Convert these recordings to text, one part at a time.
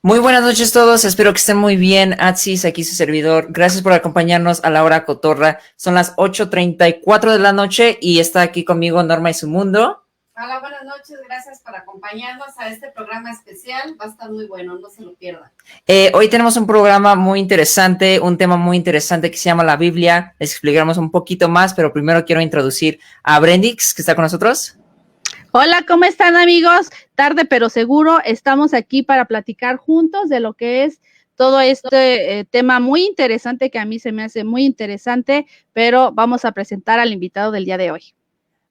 Muy buenas noches todos, espero que estén muy bien. Atsis, aquí su servidor. Gracias por acompañarnos a la hora cotorra. Son las 8:34 de la noche y está aquí conmigo Norma y su mundo. Hola, buenas noches, gracias por acompañarnos a este programa especial. Va a estar muy bueno, no se lo pierdan. Hoy tenemos un programa muy interesante, un tema muy interesante que se llama la Biblia. Les explicaremos un poquito más, pero primero quiero introducir a Brendix, que está con nosotros. Hola, ¿cómo están, amigos? Tarde pero seguro, estamos aquí para platicar juntos de lo que es todo este tema muy interesante que a mí se me hace muy interesante, pero vamos a presentar al invitado del día de hoy.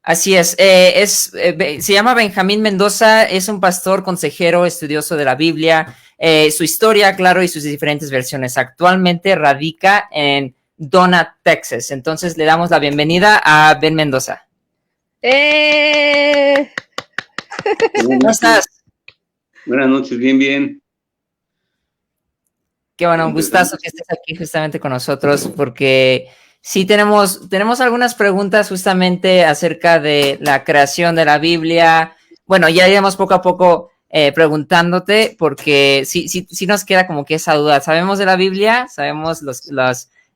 Así es, se llama Benjamín Mendoza, es un pastor, consejero, estudioso de la Biblia, su historia, claro, y sus diferentes versiones. Actualmente radica en Donna, Texas. Entonces le damos la bienvenida a Ben Mendoza. ¿Cómo estás? Buenas noches, bien. Qué bueno, un gustazo que estés aquí justamente con nosotros, porque sí tenemos algunas preguntas justamente acerca de la creación de la Biblia. Bueno, ya iremos poco a poco preguntándote, porque sí nos queda como que esa duda. Sabemos de la Biblia, sabemos los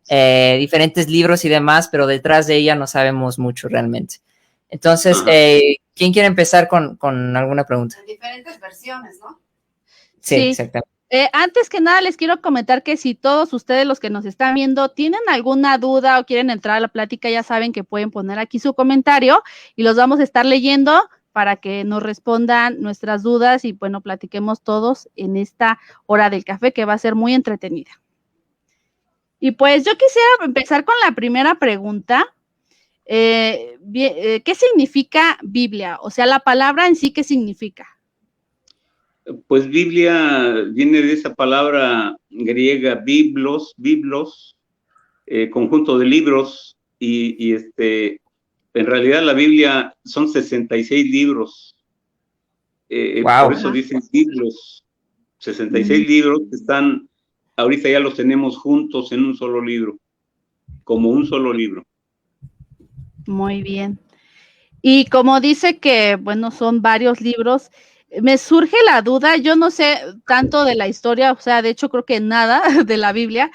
diferentes libros y demás, pero detrás de ella no sabemos mucho realmente. Entonces, ¿quién quiere empezar con alguna pregunta? Diferentes versiones, ¿no? Sí, exactamente. Antes que nada, les quiero comentar que si todos ustedes, los que nos están viendo, tienen alguna duda o quieren entrar a la plática, ya saben que pueden poner aquí su comentario y los vamos a estar leyendo para que nos respondan nuestras dudas y, bueno, platiquemos todos en esta hora del café que va a ser muy entretenida. Y pues yo quisiera empezar con la primera pregunta. ¿Qué significa Biblia? O sea, la palabra en sí, ¿qué significa? Pues Biblia viene de esa palabra griega biblos, conjunto de libros, y en realidad la Biblia son 66 libros. Wow. Por eso dicen biblos, 66 libros que están, ahorita ya los tenemos juntos en un solo libro, como un solo libro. Muy bien. Y como dice que, bueno, son varios libros, me surge la duda, yo no sé tanto de la historia, o sea, de hecho creo que nada de la Biblia.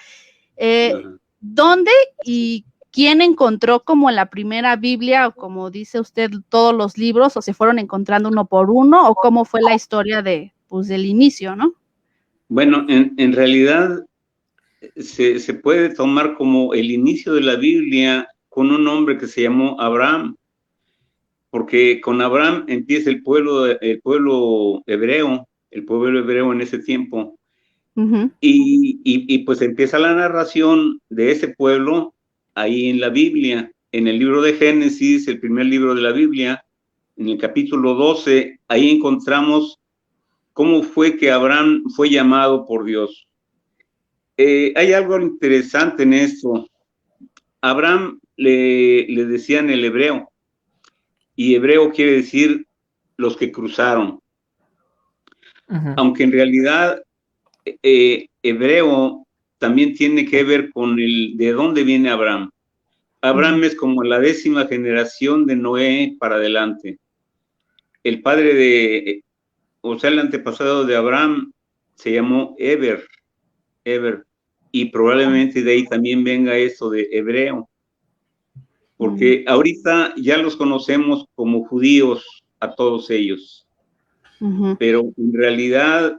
¿Dónde y quién encontró como la primera Biblia, o como dice usted, todos los libros, o se fueron encontrando uno por uno, o cómo fue la historia del inicio, ¿no? Bueno, en realidad se puede tomar como el inicio de la Biblia con un hombre que se llamó Abraham, porque con Abraham empieza el pueblo hebreo en ese tiempo. Y pues empieza la narración de ese pueblo ahí en la Biblia, en el libro de Génesis, el primer libro de la Biblia, en el capítulo 12, ahí encontramos cómo fue que Abraham fue llamado por Dios. Hay algo interesante en esto. Abraham le decían el hebreo, y hebreo quiere decir los que cruzaron. Aunque en realidad hebreo también tiene que ver con de dónde viene Abraham. Abraham es como la 10ª generación de Noé para adelante. El padre el antepasado de Abraham se llamó Eber, y probablemente de ahí también venga eso de hebreo, porque ahorita ya los conocemos como judíos a todos ellos, pero en realidad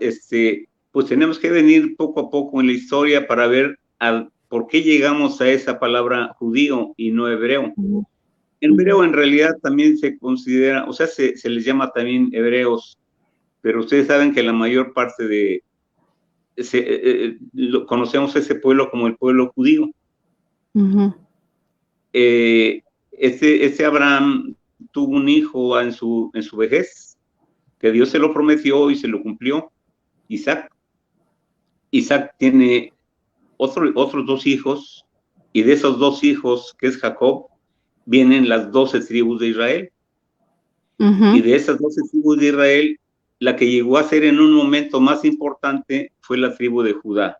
pues tenemos que venir poco a poco en la historia para ver por qué llegamos a esa palabra judío y no hebreo. Hebreo en realidad también se considera, o sea, se les llama también hebreos, pero ustedes saben que la mayor parte conocemos a ese pueblo como el pueblo judío. Este Abraham tuvo un hijo en su vejez, que Dios se lo prometió y se lo cumplió, Isaac. Isaac tiene otros 2 hijos, y de esos 2 hijos, que es Jacob, vienen las 12 tribus de Israel. Y de esas 12 tribus de Israel, la que llegó a ser en un momento más importante fue la tribu de Judá,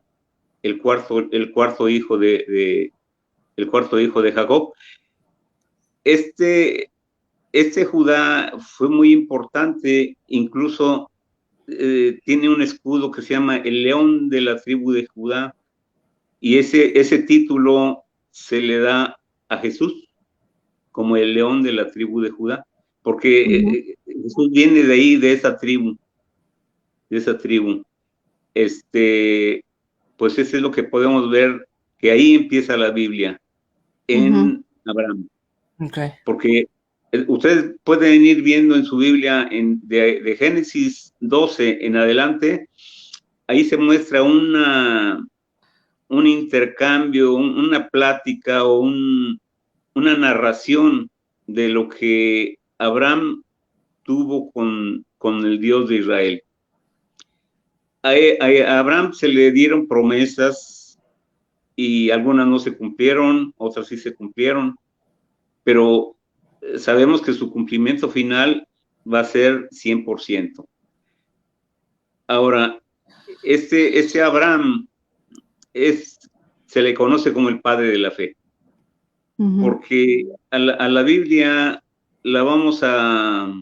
el cuarto hijo de Jacob. Este Judá fue muy importante, incluso tiene un escudo que se llama el león de la tribu de Judá, y ese título se le da a Jesús como el león de la tribu de Judá, porque Jesús viene de ahí, de esa tribu. Pues eso es lo que podemos ver, que ahí empieza la Biblia, en Abraham. Okay. Porque ustedes pueden ir viendo en su Biblia, de Génesis 12 en adelante, ahí se muestra un intercambio, una plática o una narración de lo que Abraham tuvo con el Dios de Israel. A Abraham se le dieron promesas y algunas no se cumplieron, otras sí se cumplieron, pero sabemos que su cumplimiento final va a ser 100%. Ahora, este Abraham se le conoce como el padre de la fe, porque a la Biblia la vamos a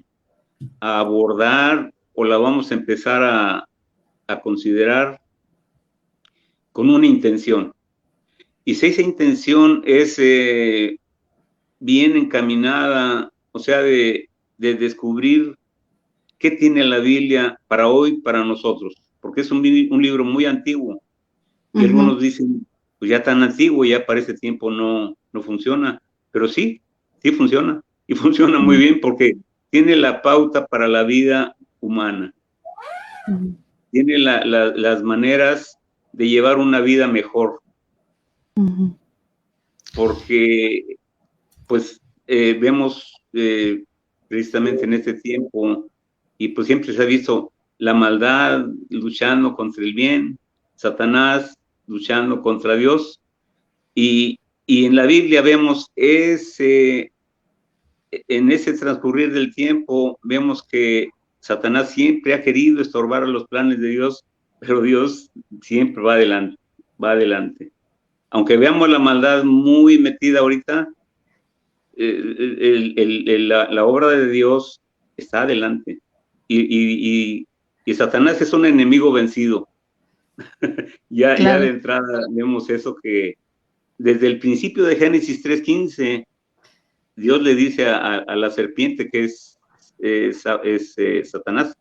abordar o la vamos a empezar a considerar con una intención. Y si esa intención es bien encaminada, o sea, de descubrir qué tiene la Biblia para hoy, para nosotros, porque es un libro muy antiguo. Y algunos dicen, pues ya tan antiguo, ya para ese tiempo no funciona, pero sí funciona, y funciona muy bien porque tiene la pauta para la vida humana. Tiene las maneras de llevar una vida mejor. Porque, pues, vemos precisamente en este tiempo, y pues siempre se ha visto la maldad luchando contra el bien, Satanás luchando contra Dios, y en la Biblia vemos en ese transcurrir del tiempo, vemos que Satanás siempre ha querido estorbar a los planes de Dios, pero Dios siempre va adelante. Aunque veamos la maldad muy metida ahorita, la obra de Dios está adelante. Y Satanás es un enemigo vencido. Ya de entrada vemos eso, que desde el principio de Génesis 3:15, Dios le dice a la serpiente, que es Satanás,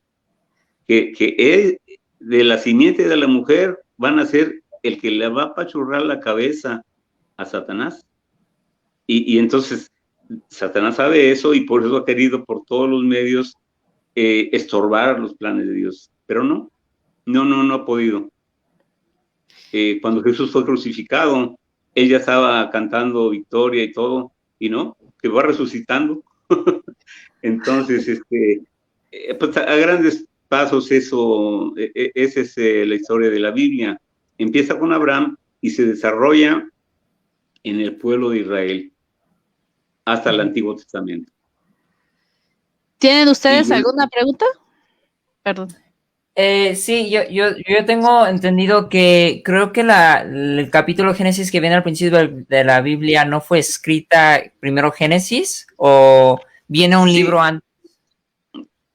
que él, de la simiente de la mujer, van a ser el que le va a apachurrar la cabeza a Satanás. Y entonces Satanás sabe eso, y por eso ha querido por todos los medios estorbar los planes de Dios, pero no ha podido. Cuando Jesús fue crucificado, él ya estaba cantando victoria y todo, y no, que va resucitando. Entonces, pues a grandes pasos esa es la historia de la Biblia. Empieza con Abraham y se desarrolla en el pueblo de Israel hasta el Antiguo Testamento. ¿Tienen ustedes alguna pregunta? Perdón. Sí, yo tengo entendido que creo que el capítulo Génesis que viene al principio de la Biblia no fue escrita primero Génesis, o viene un libro antes.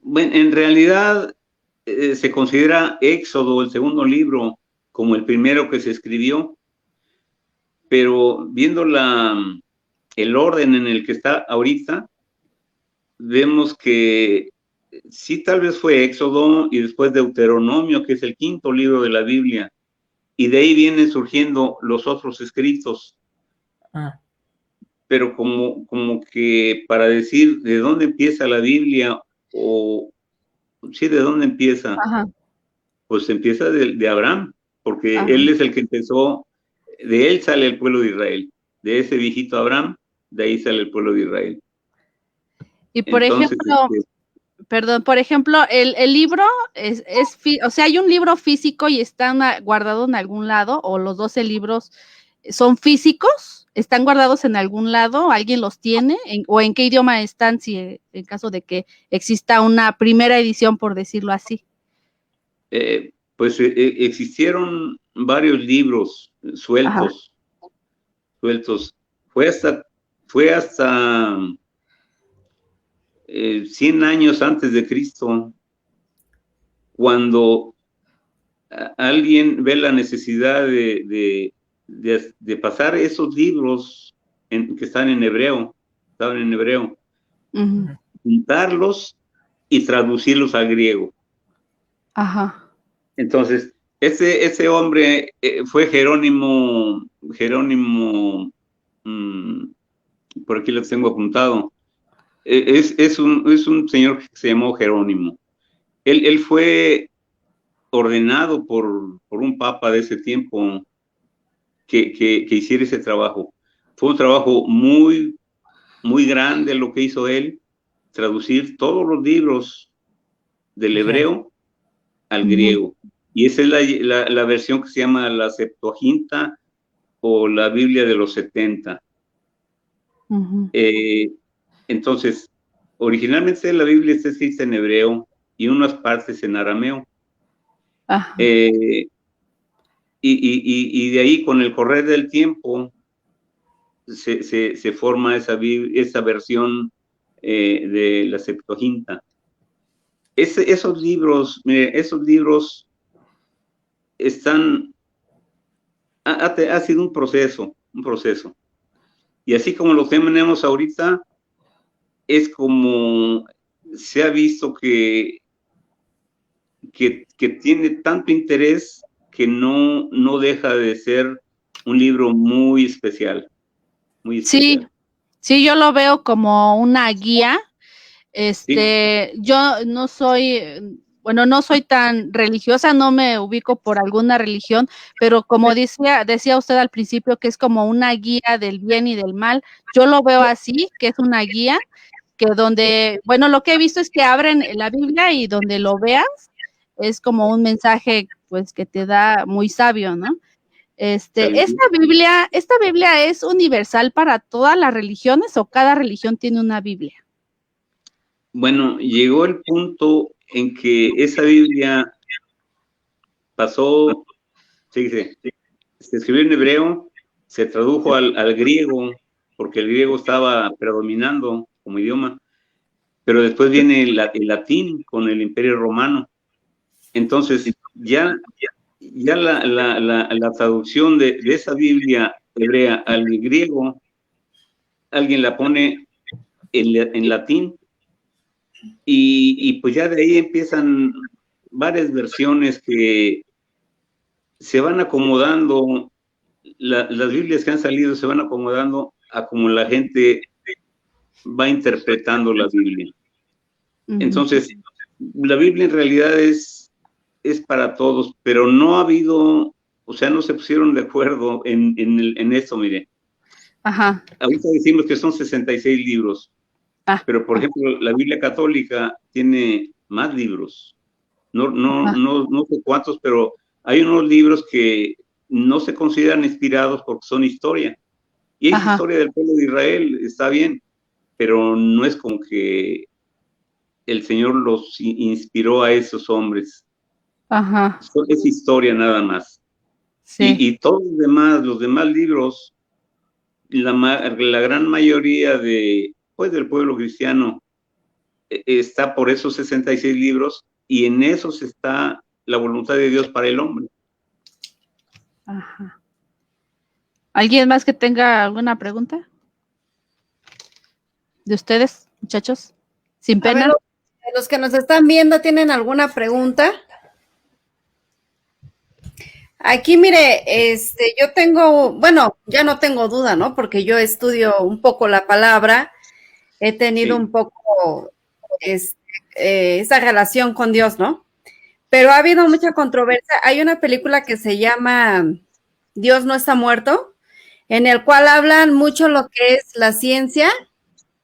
Bueno, en realidad se considera Éxodo, el segundo libro, como el primero que se escribió, pero viendo el orden en el que está ahorita, vemos que sí, tal vez fue Éxodo y después Deuteronomio, que es el quinto libro de la Biblia, y de ahí vienen surgiendo los otros escritos. Pero como que para decir de dónde empieza la Biblia, o sí, de dónde empieza, pues empieza de Abraham, porque él es el que empezó, de él sale el pueblo de Israel, de ese viejito Abraham, de ahí sale el pueblo de Israel. Y por ejemplo, por ejemplo, el libro o sea, hay un libro físico y está guardado en algún lado, o los 12 libros son físicos, están guardados en algún lado, alguien los tiene, o en qué idioma están, si en caso de que exista una primera edición, por decirlo así. Pues existieron varios libros sueltos. Fue hasta 100 años antes de Cristo cuando alguien ve la necesidad de pasar esos libros que estaban en hebreo, Ujú. juntarlos y traducirlos al griego. Ajá. Entonces, ese hombre fue Jerónimo, por aquí lo tengo apuntado. Es un señor que se llamó Jerónimo. Él fue ordenado por un papa de ese tiempo que hiciera ese trabajo. Fue un trabajo muy, muy grande lo que hizo él, traducir todos los libros del hebreo al griego. Y esa es la versión que se llama la Septuaginta o la Biblia de los 70. Entonces, originalmente la Biblia está escrita en hebreo y unas partes en arameo. Y de ahí, con el correr del tiempo, se forma esa versión de la Septuaginta. Esos libros están, ha sido un proceso. Y así como lo tenemos ahorita, es como se ha visto que tiene tanto interés que no deja de ser un libro muy especial. Muy especial. Sí, yo lo veo como una guía. Sí. Yo no soy, no soy tan religiosa, no me ubico por alguna religión, pero como decía usted al principio, que es como una guía del bien y del mal, yo lo veo así, que es una guía, que donde, lo que he visto es que abren la Biblia y donde lo veas, es como un mensaje, pues, que te da muy sabio, ¿no? ¿Esta Biblia es universal para todas las religiones o cada religión tiene una Biblia? Bueno, llegó el punto en que esa Biblia pasó, se escribió en hebreo, se tradujo al griego, porque el griego estaba predominando como idioma, pero después viene el latín con el Imperio Romano. Entonces, ya la traducción de esa Biblia hebrea al griego, alguien la pone en latín, y pues ya de ahí empiezan varias versiones que se van acomodando, las Biblias que han salido se van acomodando a como la gente va interpretando la Biblia. Entonces, la Biblia en realidad es para todos, pero no ha habido, o sea, no se pusieron de acuerdo en esto, mire. Ajá. Ahorita decimos que son 66 libros, pero por ejemplo, la Biblia católica tiene más libros. No sé cuántos, pero hay unos libros que no se consideran inspirados porque son historia. Y es historia del pueblo de Israel, está bien, pero no es como que el Señor los inspiró a esos hombres. Es historia nada más. Sí. Y todos los demás libros, la gran mayoría del pueblo cristiano está por esos 66 libros, y en esos está la voluntad de Dios para el hombre. Ajá. ¿Alguien más que tenga alguna pregunta? ¿De ustedes, muchachos? Sin pena. Ver, los que nos están viendo, ¿tienen alguna pregunta? Aquí, mire, yo tengo, ya no tengo duda, ¿no? Porque yo estudio un poco la palabra, he tenido un poco esa relación con Dios, ¿no? Pero ha habido mucha controversia. Hay una película que se llama Dios no está muerto, en el cual hablan mucho lo que es la ciencia,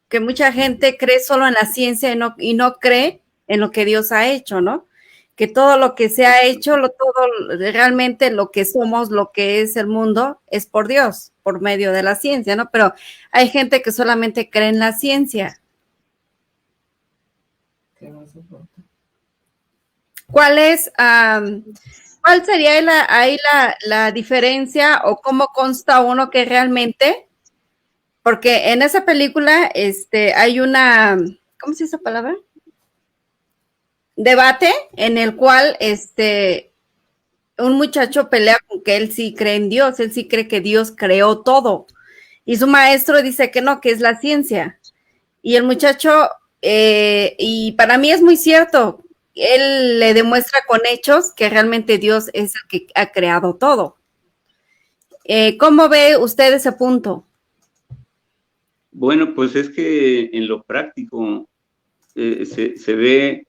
que mucha gente cree solo en la ciencia y no cree en lo que Dios ha hecho, ¿no? Que todo lo que se ha hecho, realmente lo que somos, lo que es el mundo, es por Dios, por medio de la ciencia, ¿no? Pero hay gente que solamente cree en la ciencia. ¿Cuál sería la diferencia o cómo consta uno que realmente, porque en esa película hay una, ¿cómo se dice esa palabra? debate en el cual un muchacho pelea con que él sí cree en Dios, él sí cree que Dios creó todo. Y su maestro dice que no, que es la ciencia. Y el muchacho, y para mí es muy cierto, él le demuestra con hechos que realmente Dios es el que ha creado todo. ¿Cómo ve usted ese punto? Bueno, pues es que en lo práctico se ve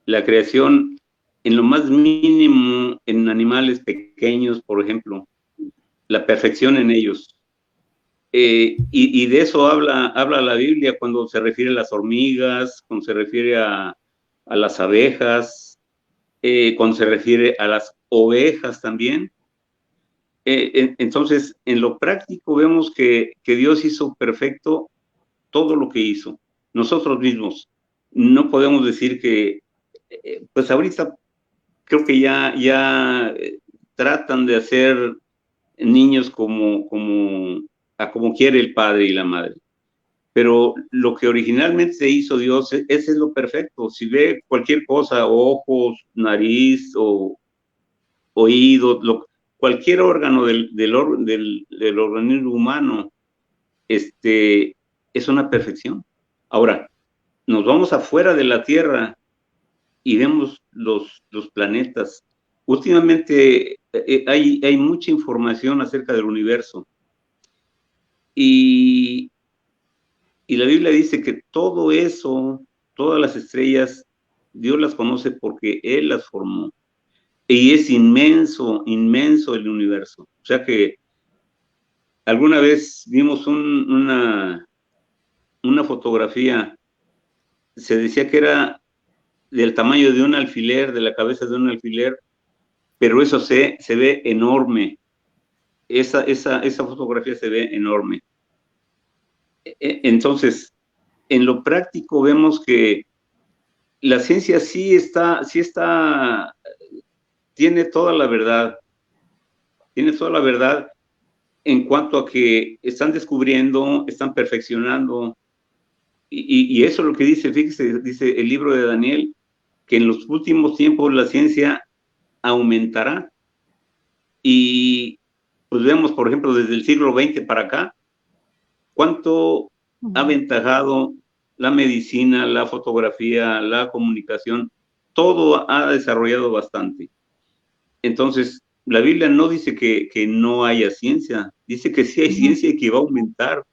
la creación en lo más mínimo en animales pequeños, por ejemplo, la perfección en ellos. Y de eso habla la Biblia cuando se refiere a las hormigas, cuando se refiere a las abejas, cuando se refiere a las ovejas también. Entonces, en lo práctico vemos que Dios hizo perfecto todo lo que hizo. Nosotros mismos no podemos decir que, pues ahorita creo que ya tratan de hacer niños como quiere el padre y la madre. Pero lo que originalmente se hizo Dios, ese es lo perfecto. Si ve cualquier cosa, ojos, nariz o oído, cualquier órgano del organismo humano, es una perfección. Ahora, nos vamos afuera de la Tierra y vemos los planetas. Últimamente hay mucha información acerca del universo. Y la Biblia dice que todo eso, todas las estrellas, Dios las conoce porque Él las formó. Y es inmenso, inmenso el universo. O sea que alguna vez vimos una fotografía, se decía que era del tamaño de un alfiler, de la cabeza de un alfiler, pero eso se ve enorme. Esa fotografía se ve enorme. Entonces, en lo práctico vemos que la ciencia sí tiene toda la verdad en cuanto a que están descubriendo, están perfeccionando, y eso es lo que dice, fíjese, dice el libro de Daniel, que en los últimos tiempos la ciencia aumentará, y pues vemos, por ejemplo, desde el siglo XX para acá, cuánto ha aventajado la medicina, la fotografía, la comunicación, todo ha desarrollado bastante. Entonces, la Biblia no dice que no haya ciencia, dice que sí hay ciencia y que va a aumentar.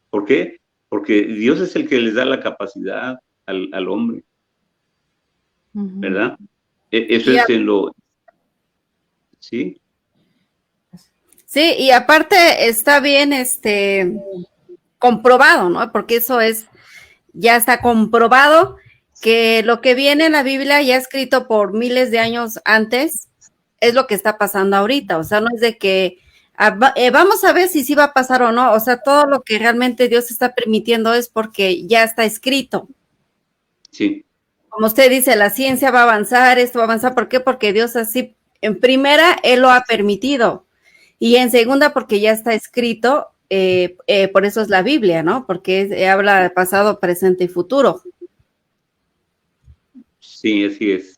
¿Por qué? Porque Dios es el que les da la capacidad al hombre, ¿verdad? Eso es en lo... ¿Sí? Sí, y aparte está bien comprobado, ¿no? Porque eso ya está comprobado que lo que viene en la Biblia ya escrito por miles de años antes es lo que está pasando ahorita. O sea, no es de que vamos a ver si sí va a pasar o no. O sea, todo lo que realmente Dios está permitiendo es porque ya está escrito. Sí. Como usted dice, la ciencia va a avanzar, esto va a avanzar. ¿Por qué? Porque Dios así, en primera, Él lo ha permitido. Y en segunda, porque ya está escrito, por eso es la Biblia, ¿no? Porque habla de pasado, presente y futuro. Sí, así es.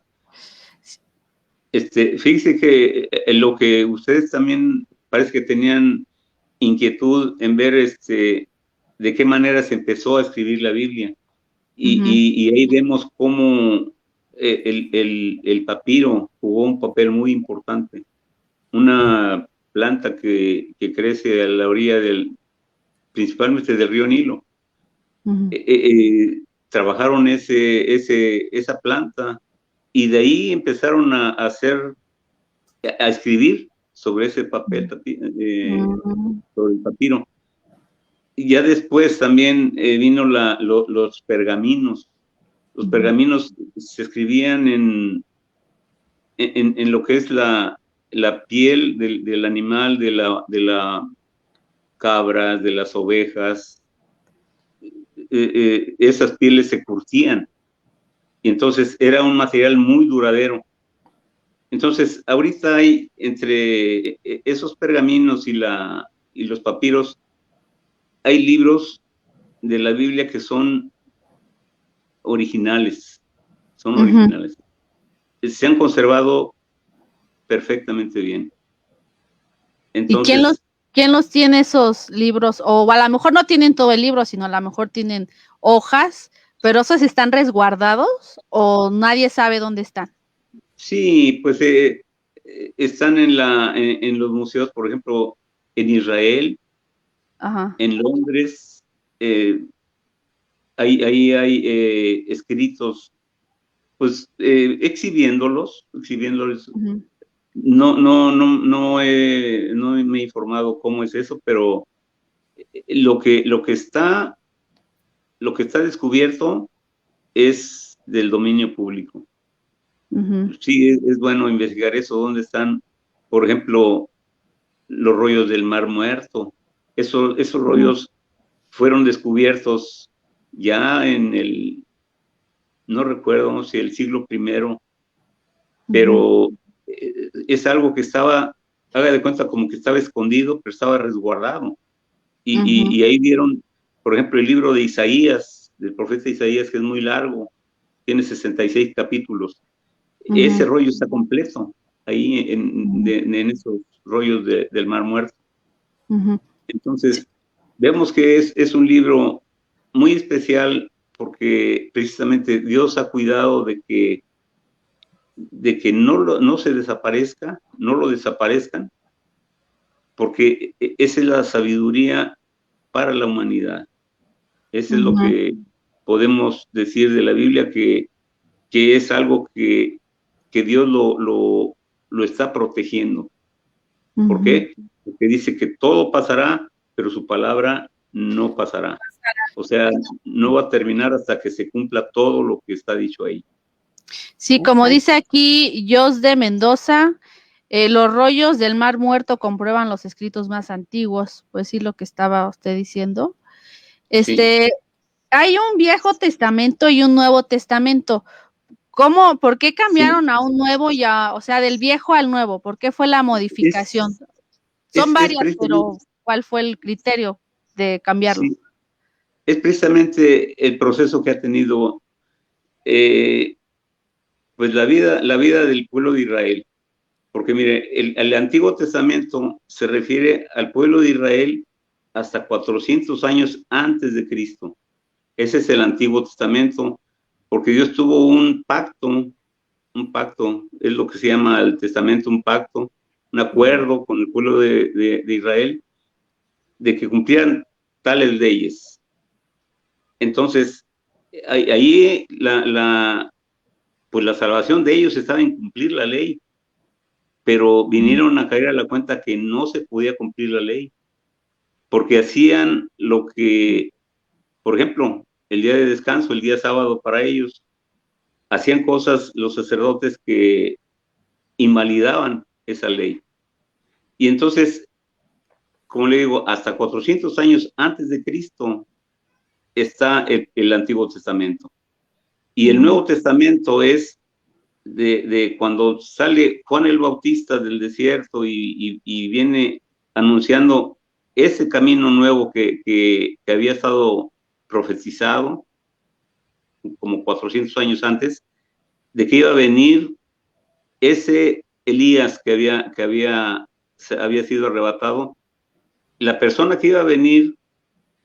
Fíjese que lo que ustedes también parece que tenían inquietud en ver de qué manera se empezó a escribir la Biblia. Y ahí vemos cómo el papiro jugó un papel muy importante. Una planta que crece a la orilla principalmente del río Nilo. Trabajaron esa planta y de ahí empezaron a escribir sobre ese papel, sobre el papiro. Y ya después también vino los pergaminos. Los pergaminos se escribían en lo que es la piel del animal, de la cabra, de las ovejas. Esas pieles se curtían. Y entonces era un material muy duradero. Entonces, ahorita hay entre esos pergaminos y los papiros, hay libros de la Biblia que son originales, son originales. Se han conservado perfectamente bien. Entonces, ¿y quién los tiene esos libros? O a lo mejor no tienen todo el libro, sino a lo mejor tienen hojas, pero esos están resguardados o nadie sabe dónde están. sí, pues están en los museos, por ejemplo, en Israel, Ajá. en Londres, ahí hay escritos, pues exhibiéndolos. Uh-huh. No me he informado cómo es eso, pero lo que está descubierto es del dominio público. Uh-huh. Sí, es bueno investigar eso, dónde están, por ejemplo, los rollos del Mar Muerto. Esos rollos fueron descubiertos ya no recuerdo si el siglo I, pero es algo que estaba, haga de cuenta como que estaba escondido, pero estaba resguardado. Y ahí vieron, por ejemplo, el libro de Isaías, del profeta Isaías, que es muy largo, tiene 66 capítulos. Ese rollo está completo ahí en esos rollos del Mar Muerto. Entonces, vemos que es un libro muy especial porque precisamente Dios ha cuidado de que no se desaparezca, no lo desaparezcan, porque esa es la sabiduría para la humanidad. Eso es lo que podemos decir de la Biblia, que es algo que Dios lo está protegiendo. ¿Por qué? Porque dice que todo pasará, pero su palabra no pasará. O sea, no va a terminar hasta que se cumpla todo lo que está dicho ahí. Sí, como dice aquí Jos de Mendoza, los rollos del Mar Muerto comprueban los escritos más antiguos. Pues sí, lo que estaba usted diciendo. Sí. Hay un Viejo Testamento y un Nuevo Testamento. ¿Por qué cambiaron a un nuevo o sea, del viejo al nuevo? ¿Por qué fue la modificación? Son varias, pero ¿cuál fue el criterio de cambiarlo? Sí, es precisamente el proceso que ha tenido pues la vida del pueblo de Israel. Porque mire, el Antiguo Testamento se refiere al pueblo de Israel hasta 400 años antes de Cristo. Ese es el Antiguo Testamento, porque Dios tuvo un pacto, es lo que se llama el Testamento, un pacto, un acuerdo con el pueblo de Israel, de que cumplieran tales leyes. Entonces, ahí pues la salvación de ellos estaba en cumplir la ley, pero vinieron a caer a la cuenta que no se podía cumplir la ley, porque hacían lo que, por ejemplo, el día de descanso, el día sábado para ellos, hacían cosas los sacerdotes que invalidaban esa ley. Y entonces, como le digo, hasta 400 años antes de Cristo está el Antiguo Testamento. Y el Nuevo Testamento es de cuando sale Juan el Bautista del desierto y viene anunciando ese camino nuevo que había estado profetizado como 400 años antes, de que iba a venir ese Elías que había sido arrebatado, la persona que iba a venir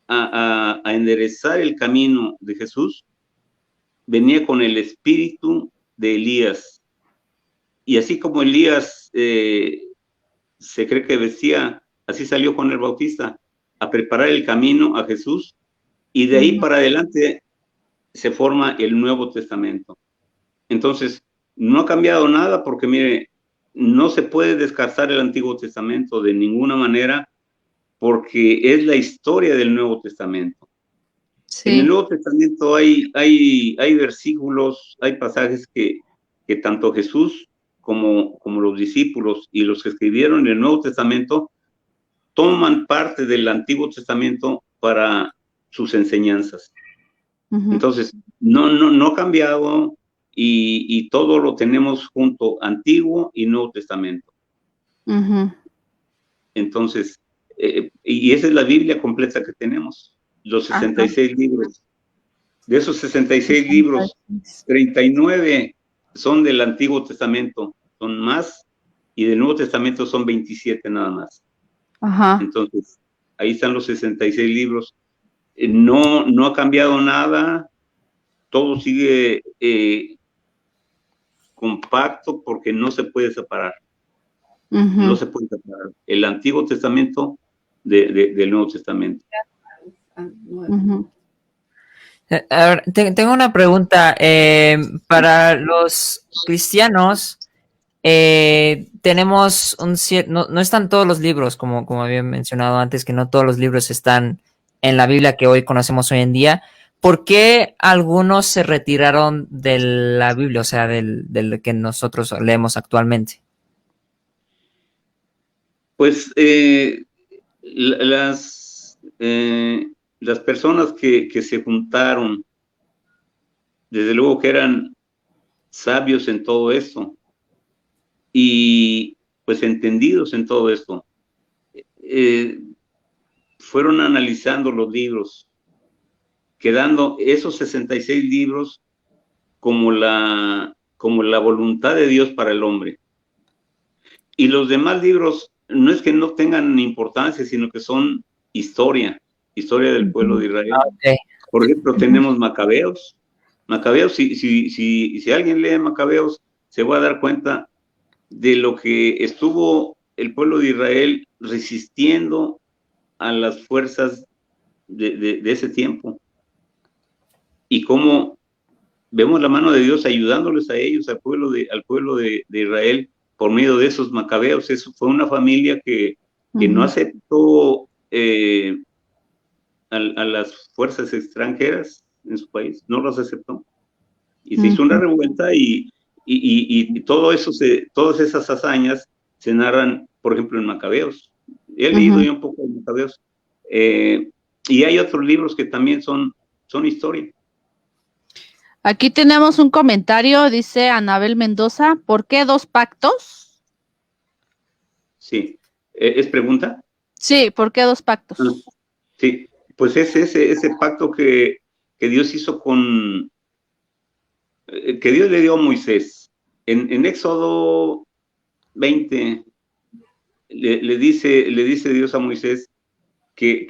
a enderezar el camino de Jesús, venía con el espíritu de Elías. Y así como Elías se cree que decía, así salió Juan el Bautista, a preparar el camino a Jesús, y de ahí para adelante se forma el Nuevo Testamento. Entonces, no ha cambiado nada porque, mire, no se puede descartar el Antiguo Testamento de ninguna manera porque es la historia del Nuevo Testamento. Sí. En el Nuevo Testamento hay versículos, hay pasajes que tanto Jesús como los discípulos y los que escribieron el Nuevo Testamento toman parte del Antiguo Testamento para sus enseñanzas. Entonces, no ha cambiado y todo lo tenemos junto, Antiguo y Nuevo Testamento. Entonces, y esa es la Biblia completa que tenemos, los 66 libros. De esos 66 libros, 39 son del Antiguo Testamento, son más, y del Nuevo Testamento son 27 nada más. Ajá. Entonces, ahí están los 66 libros. No ha cambiado nada, todo sigue compacto porque no se puede separar. No se puede separar el Antiguo Testamento del Nuevo Testamento. A ver, tengo una pregunta. Para los cristianos, tenemos no están todos los libros, como había mencionado antes, que no todos los libros están en la Biblia que hoy conocemos hoy en día. ¿Por qué algunos se retiraron de la Biblia, o sea, del que nosotros leemos actualmente? Pues las personas que se juntaron, desde luego que eran sabios en todo esto y pues entendidos en todo esto, fueron analizando los libros, quedando esos 66 libros como la voluntad de Dios para el hombre. Y los demás libros no es que no tengan importancia, sino que son historia del pueblo de Israel. Okay. Por ejemplo, tenemos Macabeos. Macabeos, si alguien lee Macabeos, se va a dar cuenta de lo que estuvo el pueblo de Israel resistiendo a las fuerzas de ese tiempo. Y cómo vemos la mano de Dios ayudándoles a ellos, al pueblo de Israel, por medio de esos Macabeos. Eso fue una familia que no aceptó a las fuerzas extranjeras en su país, no las aceptó. Y se hizo una revuelta y todo eso todas esas hazañas se narran, por ejemplo, en Macabeos. He leído yo un poco de Macabeos. Y hay otros libros que también son historia. Aquí tenemos un comentario, dice Anabel Mendoza, ¿por qué 2 pactos? Sí. ¿Es pregunta? Sí, ¿por qué 2 pactos? Sí, pues es ese pacto que Dios hizo que Dios le dio a Moisés. En Éxodo 20 le dice Dios a Moisés que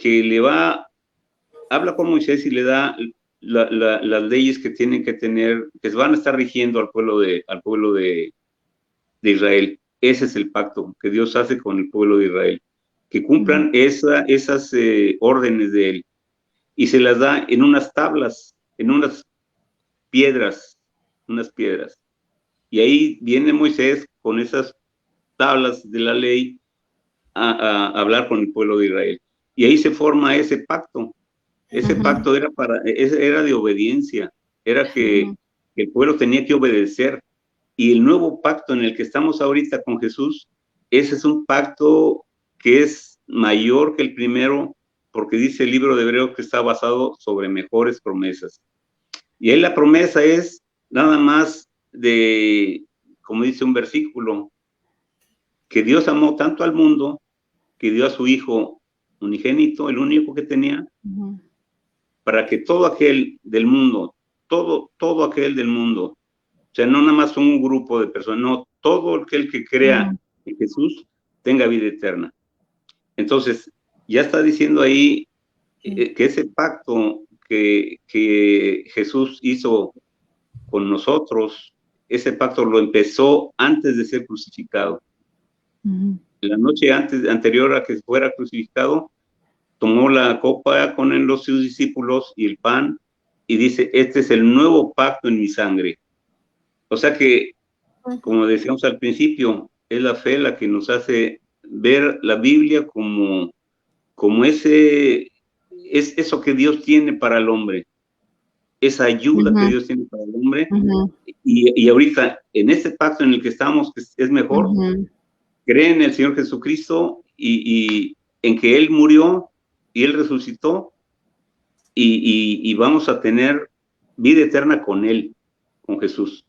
habla con Moisés y le da las leyes que tienen que tener, que van a estar rigiendo al pueblo de Israel. Ese es el pacto que Dios hace con el pueblo de Israel, que cumplan esas órdenes de él, y se las da en unas tablas, en unas piedras, y ahí viene Moisés con esas tablas de la ley a hablar con el pueblo de Israel, y ahí se forma ese pacto. Ese pacto era de obediencia, era que el pueblo tenía que obedecer. Y el nuevo pacto en el que estamos ahorita con Jesús, ese es un pacto que es mayor que el primero, porque dice el libro de Hebreos que está basado sobre mejores promesas. Y ahí la promesa es nada más como dice un versículo, que Dios amó tanto al mundo que dio a su Hijo unigénito, el único que tenía, para que todo aquel del mundo, todo aquel del mundo, o sea, no nada más un grupo de personas, no, todo aquel que crea en Jesús tenga vida eterna. Entonces, ya está diciendo ahí que ese pacto que Jesús hizo con nosotros, ese pacto lo empezó antes de ser crucificado. La noche anterior a que fuera crucificado, tomó la copa con sus discípulos y el pan, y dice, este es el nuevo pacto en mi sangre. O sea que, como decíamos al principio, es la fe la que nos hace ver la Biblia como eso que Dios tiene para el hombre, esa ayuda que Dios tiene para el hombre, y ahorita, en este pacto en el que estamos, que es mejor, creen en el Señor Jesucristo, y en que Él murió, y Él resucitó, y vamos a tener vida eterna con Él, con Jesús.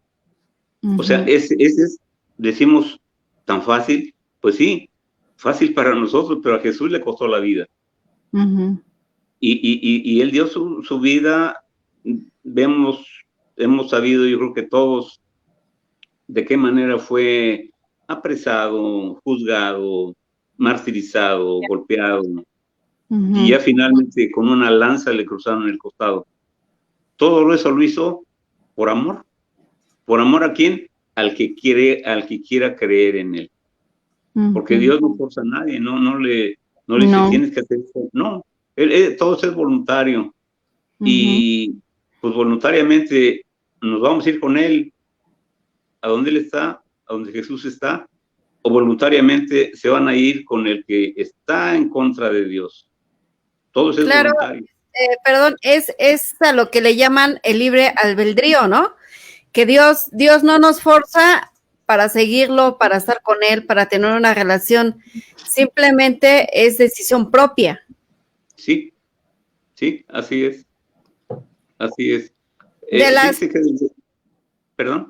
O sea, ese es, decimos, tan fácil. Pues sí, fácil para nosotros, pero a Jesús le costó la vida. Y Él dio su vida hemos sabido, yo creo que todos, de qué manera fue apresado, juzgado, martirizado, golpeado, y ya finalmente con una lanza le cruzaron el costado. Todo eso lo hizo por amor. ¿Por amor a quién? Al que quiera creer en él. Porque Dios no forza a nadie, no le dice tienes que hacer esto. No, todo es voluntario. Y pues voluntariamente nos vamos a ir con él a donde él está, a donde Jesús está, o voluntariamente se van a ir con el que está en contra de Dios. Todo es voluntario. Perdón, es a lo que le llaman el libre albedrío, ¿no? Que Dios no nos forza para seguirlo, para estar con él, para tener una relación. Simplemente es decisión propia. Sí, así es. Así es. Perdón.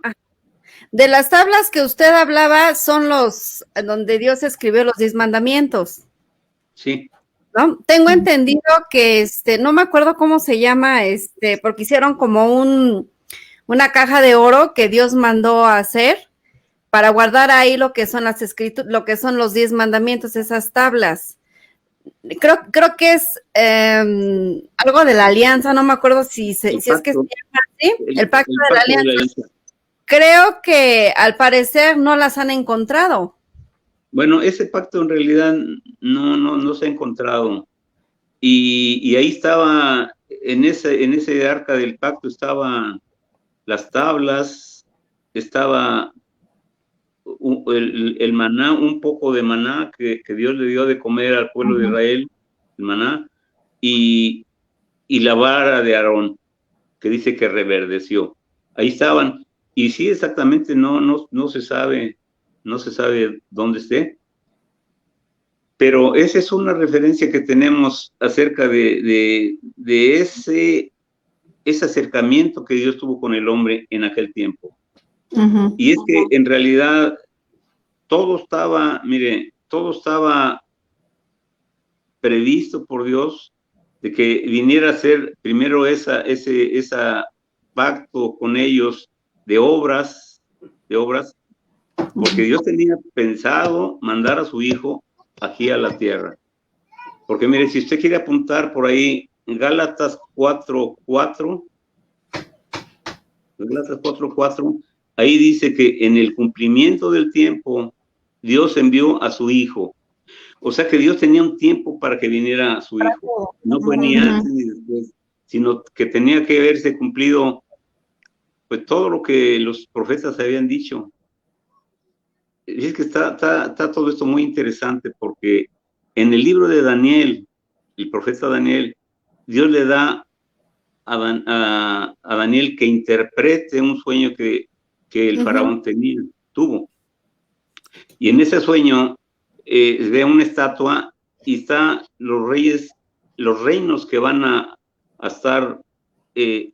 De las tablas que usted hablaba son los donde Dios escribió los 10 mandamientos. Sí. ¿No? Tengo entendido que no me acuerdo cómo se llama, porque hicieron como una caja de oro que Dios mandó a hacer para guardar ahí lo que son las escrituras, lo que son los 10 mandamientos, esas tablas. Creo que es algo de la alianza, no me acuerdo si es que se llama así, el pacto de la alianza. Creo que al parecer no las han encontrado. Bueno, ese pacto en realidad no se ha encontrado. Y ahí estaba, en ese arca del pacto estaban las tablas, estaba el maná, un poco de maná que Dios le dio de comer al pueblo de Israel, el maná, y la vara de Aarón, que dice que reverdeció. Ahí estaban. Y sí, exactamente, no se sabe dónde esté. Pero esa es una referencia que tenemos acerca de ese acercamiento que Dios tuvo con el hombre en aquel tiempo. Y es que en realidad todo estaba previsto por Dios de que viniera a ser primero ese pacto con ellos de obras, porque Dios tenía pensado mandar a su hijo aquí a la tierra. Porque mire, si usted quiere apuntar por ahí, Gálatas 4:4, ahí dice que en el cumplimiento del tiempo, Dios envió a su hijo. O sea que Dios tenía un tiempo para que viniera a su hijo. No fue ni antes ni después, sino que tenía que haberse cumplido pues todo lo que los profetas habían dicho. Y es que está todo esto muy interesante porque en el libro de Daniel, el profeta Daniel, Dios le da a Daniel que interprete un sueño que el faraón tuvo. Y en ese sueño ve una estatua y está los reinos que van a estar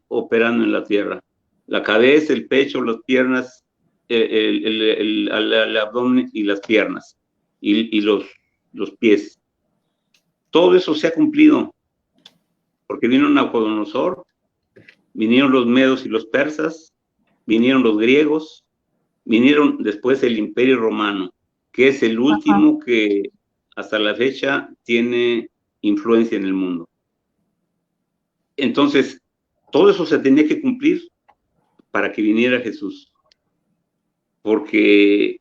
operando en la tierra. La cabeza, el pecho, las piernas, el abdomen y las piernas y los pies. Todo eso se ha cumplido porque vino Nabucodonosor, vinieron los medos y los persas, vinieron los griegos, vinieron después el Imperio Romano, que es el último que hasta la fecha tiene influencia en el mundo. Entonces, todo eso se tenía que cumplir para que viniera Jesús. Porque,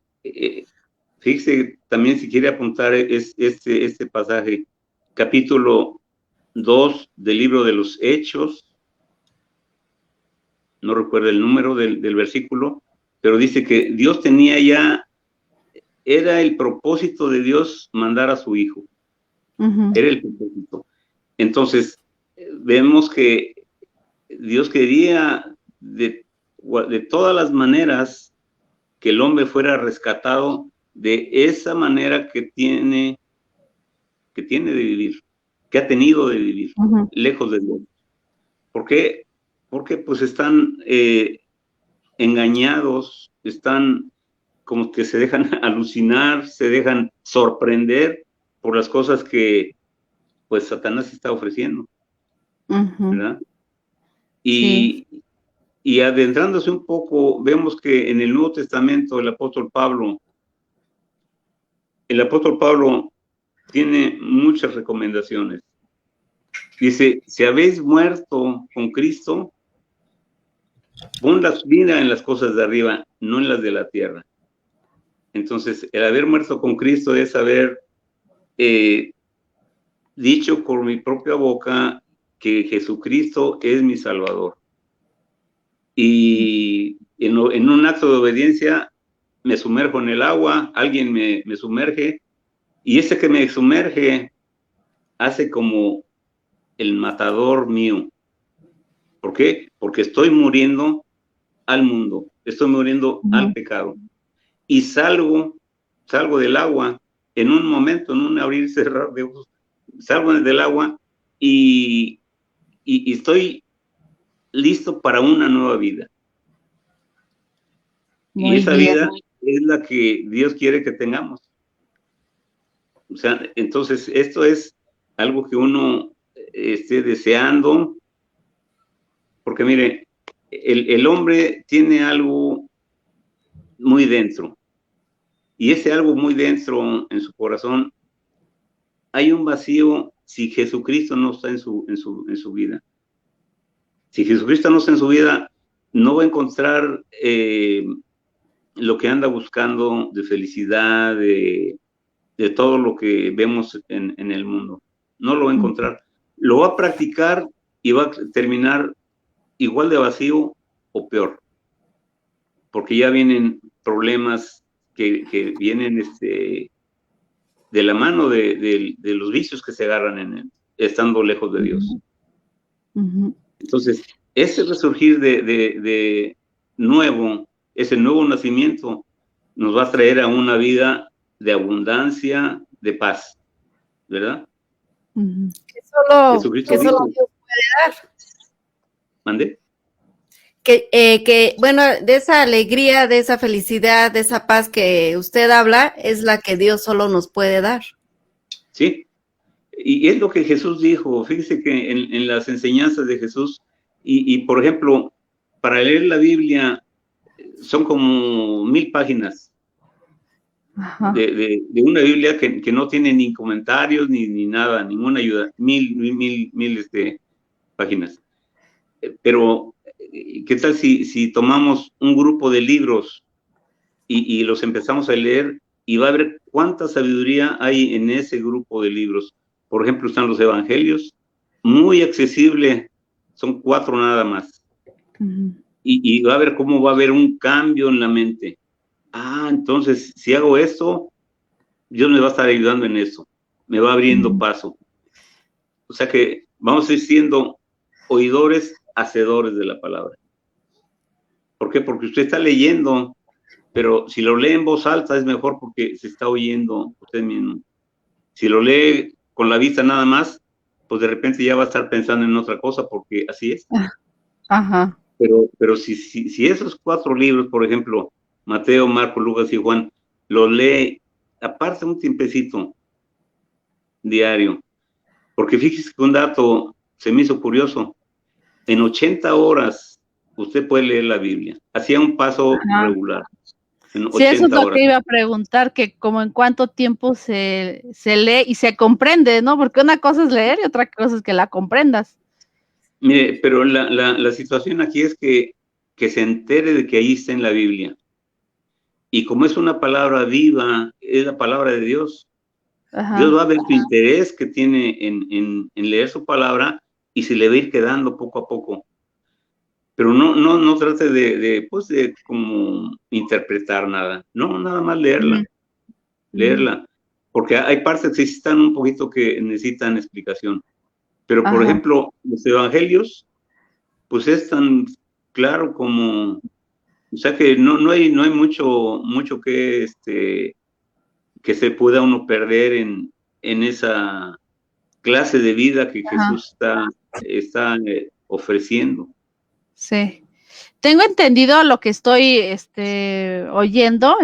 fíjese, también si quiere apuntar este pasaje, capítulo 2 del libro de los Hechos, no recuerdo el número del versículo, pero dice que Dios tenía ya, era el propósito de Dios mandar a su hijo. Era el propósito. Entonces, vemos que Dios quería de todas las maneras que el hombre fuera rescatado de esa manera que tiene de vivir, que ha tenido de vivir, lejos de Dios. ¿Por qué? Porque pues están engañados, están como que se dejan alucinar, se dejan sorprender por las cosas que pues Satanás está ofreciendo, ¿verdad? Y, y adentrándose un poco, vemos que en el Nuevo Testamento el apóstol Pablo tiene muchas recomendaciones. Dice, si habéis muerto con Cristo, pon la vida en las cosas de arriba, no en las de la tierra. Entonces, el haber muerto con Cristo es haber dicho por mi propia boca que Jesucristo es mi Salvador. Y en un acto de obediencia me sumerjo en el agua, alguien me sumerge, y ese que me sumerge hace como el matador mío. ¿Por qué? Porque estoy muriendo al mundo, estoy muriendo al pecado. Y salgo del agua en un momento, en un abrir y cerrar de ojos, salgo del agua y estoy listo para una nueva vida. Muy y esa bien. vida es la que Dios quiere que tengamos. O sea, entonces esto es algo que uno esté deseando, porque mire, el hombre tiene algo muy dentro, y ese algo muy dentro en su corazón, hay un vacío si Jesucristo no está en su vida. Si Jesucristo no está en su vida, no va a encontrar lo que anda buscando de felicidad, de todo lo que vemos en el mundo. No lo va a encontrar. Lo va a practicar y va a terminar igual de vacío o peor. Porque ya vienen problemas que vienen de la mano de los vicios que se agarran estando lejos de Dios. Entonces, ese resurgir de nuevo, ese nuevo nacimiento, nos va a traer a una vida de abundancia, de paz, ¿verdad? Que solo Dios puede dar. ¿Mande? Que, bueno, de esa alegría, de esa felicidad, de esa paz que usted habla, es la que Dios solo nos puede dar. Sí, y es lo que Jesús dijo. Fíjese que en las enseñanzas de Jesús, y por ejemplo, para leer la Biblia, son como 1000 páginas de una Biblia que no tiene ni comentarios, ni nada, ninguna ayuda. 1000 páginas. Pero, ¿qué tal si tomamos un grupo de libros y los empezamos a leer, y va a ver cuánta sabiduría hay en ese grupo de libros? Por ejemplo, están los evangelios, muy accesible, son 4 nada más. Y va a ver cómo va a haber un cambio en la mente. Entonces, si hago esto, Dios me va a estar ayudando en eso, me va abriendo paso. O sea que vamos a ir siendo oidores, hacedores de la palabra. ¿Por qué? Porque usted está leyendo, pero si lo lee en voz alta es mejor porque se está oyendo usted mismo. Si lo lee con la vista nada más, pues de repente ya va a estar pensando en otra cosa, porque así es. Ajá. Pero si esos 4 libros, por ejemplo, Mateo, Marcos, Lucas y Juan, lo lee, aparte un tiempecito diario, porque fíjese que un dato se me hizo curioso. En 80 horas usted puede leer la Biblia. Hacía un paso regular. Sí, eso es lo que iba a preguntar, que como en cuánto tiempo se lee y se comprende, ¿no? Porque una cosa es leer y otra cosa es que la comprendas. Mire, pero la situación aquí es que se entere de que ahí está en la Biblia. Y como es una palabra viva, es la palabra de Dios. Dios va a ver su interés que tiene en leer su palabra, y se le va a ir quedando poco a poco. Pero no trate de como interpretar nada. No, nada más leerla. Leerla. Porque hay partes que sí están un poquito que necesitan explicación. Pero, por ejemplo, los evangelios, pues es tan claro como... O sea que no hay mucho que se pueda uno perder en esa clase de vida que Jesús está ofreciendo. Sí. Tengo entendido lo que estoy escuchando.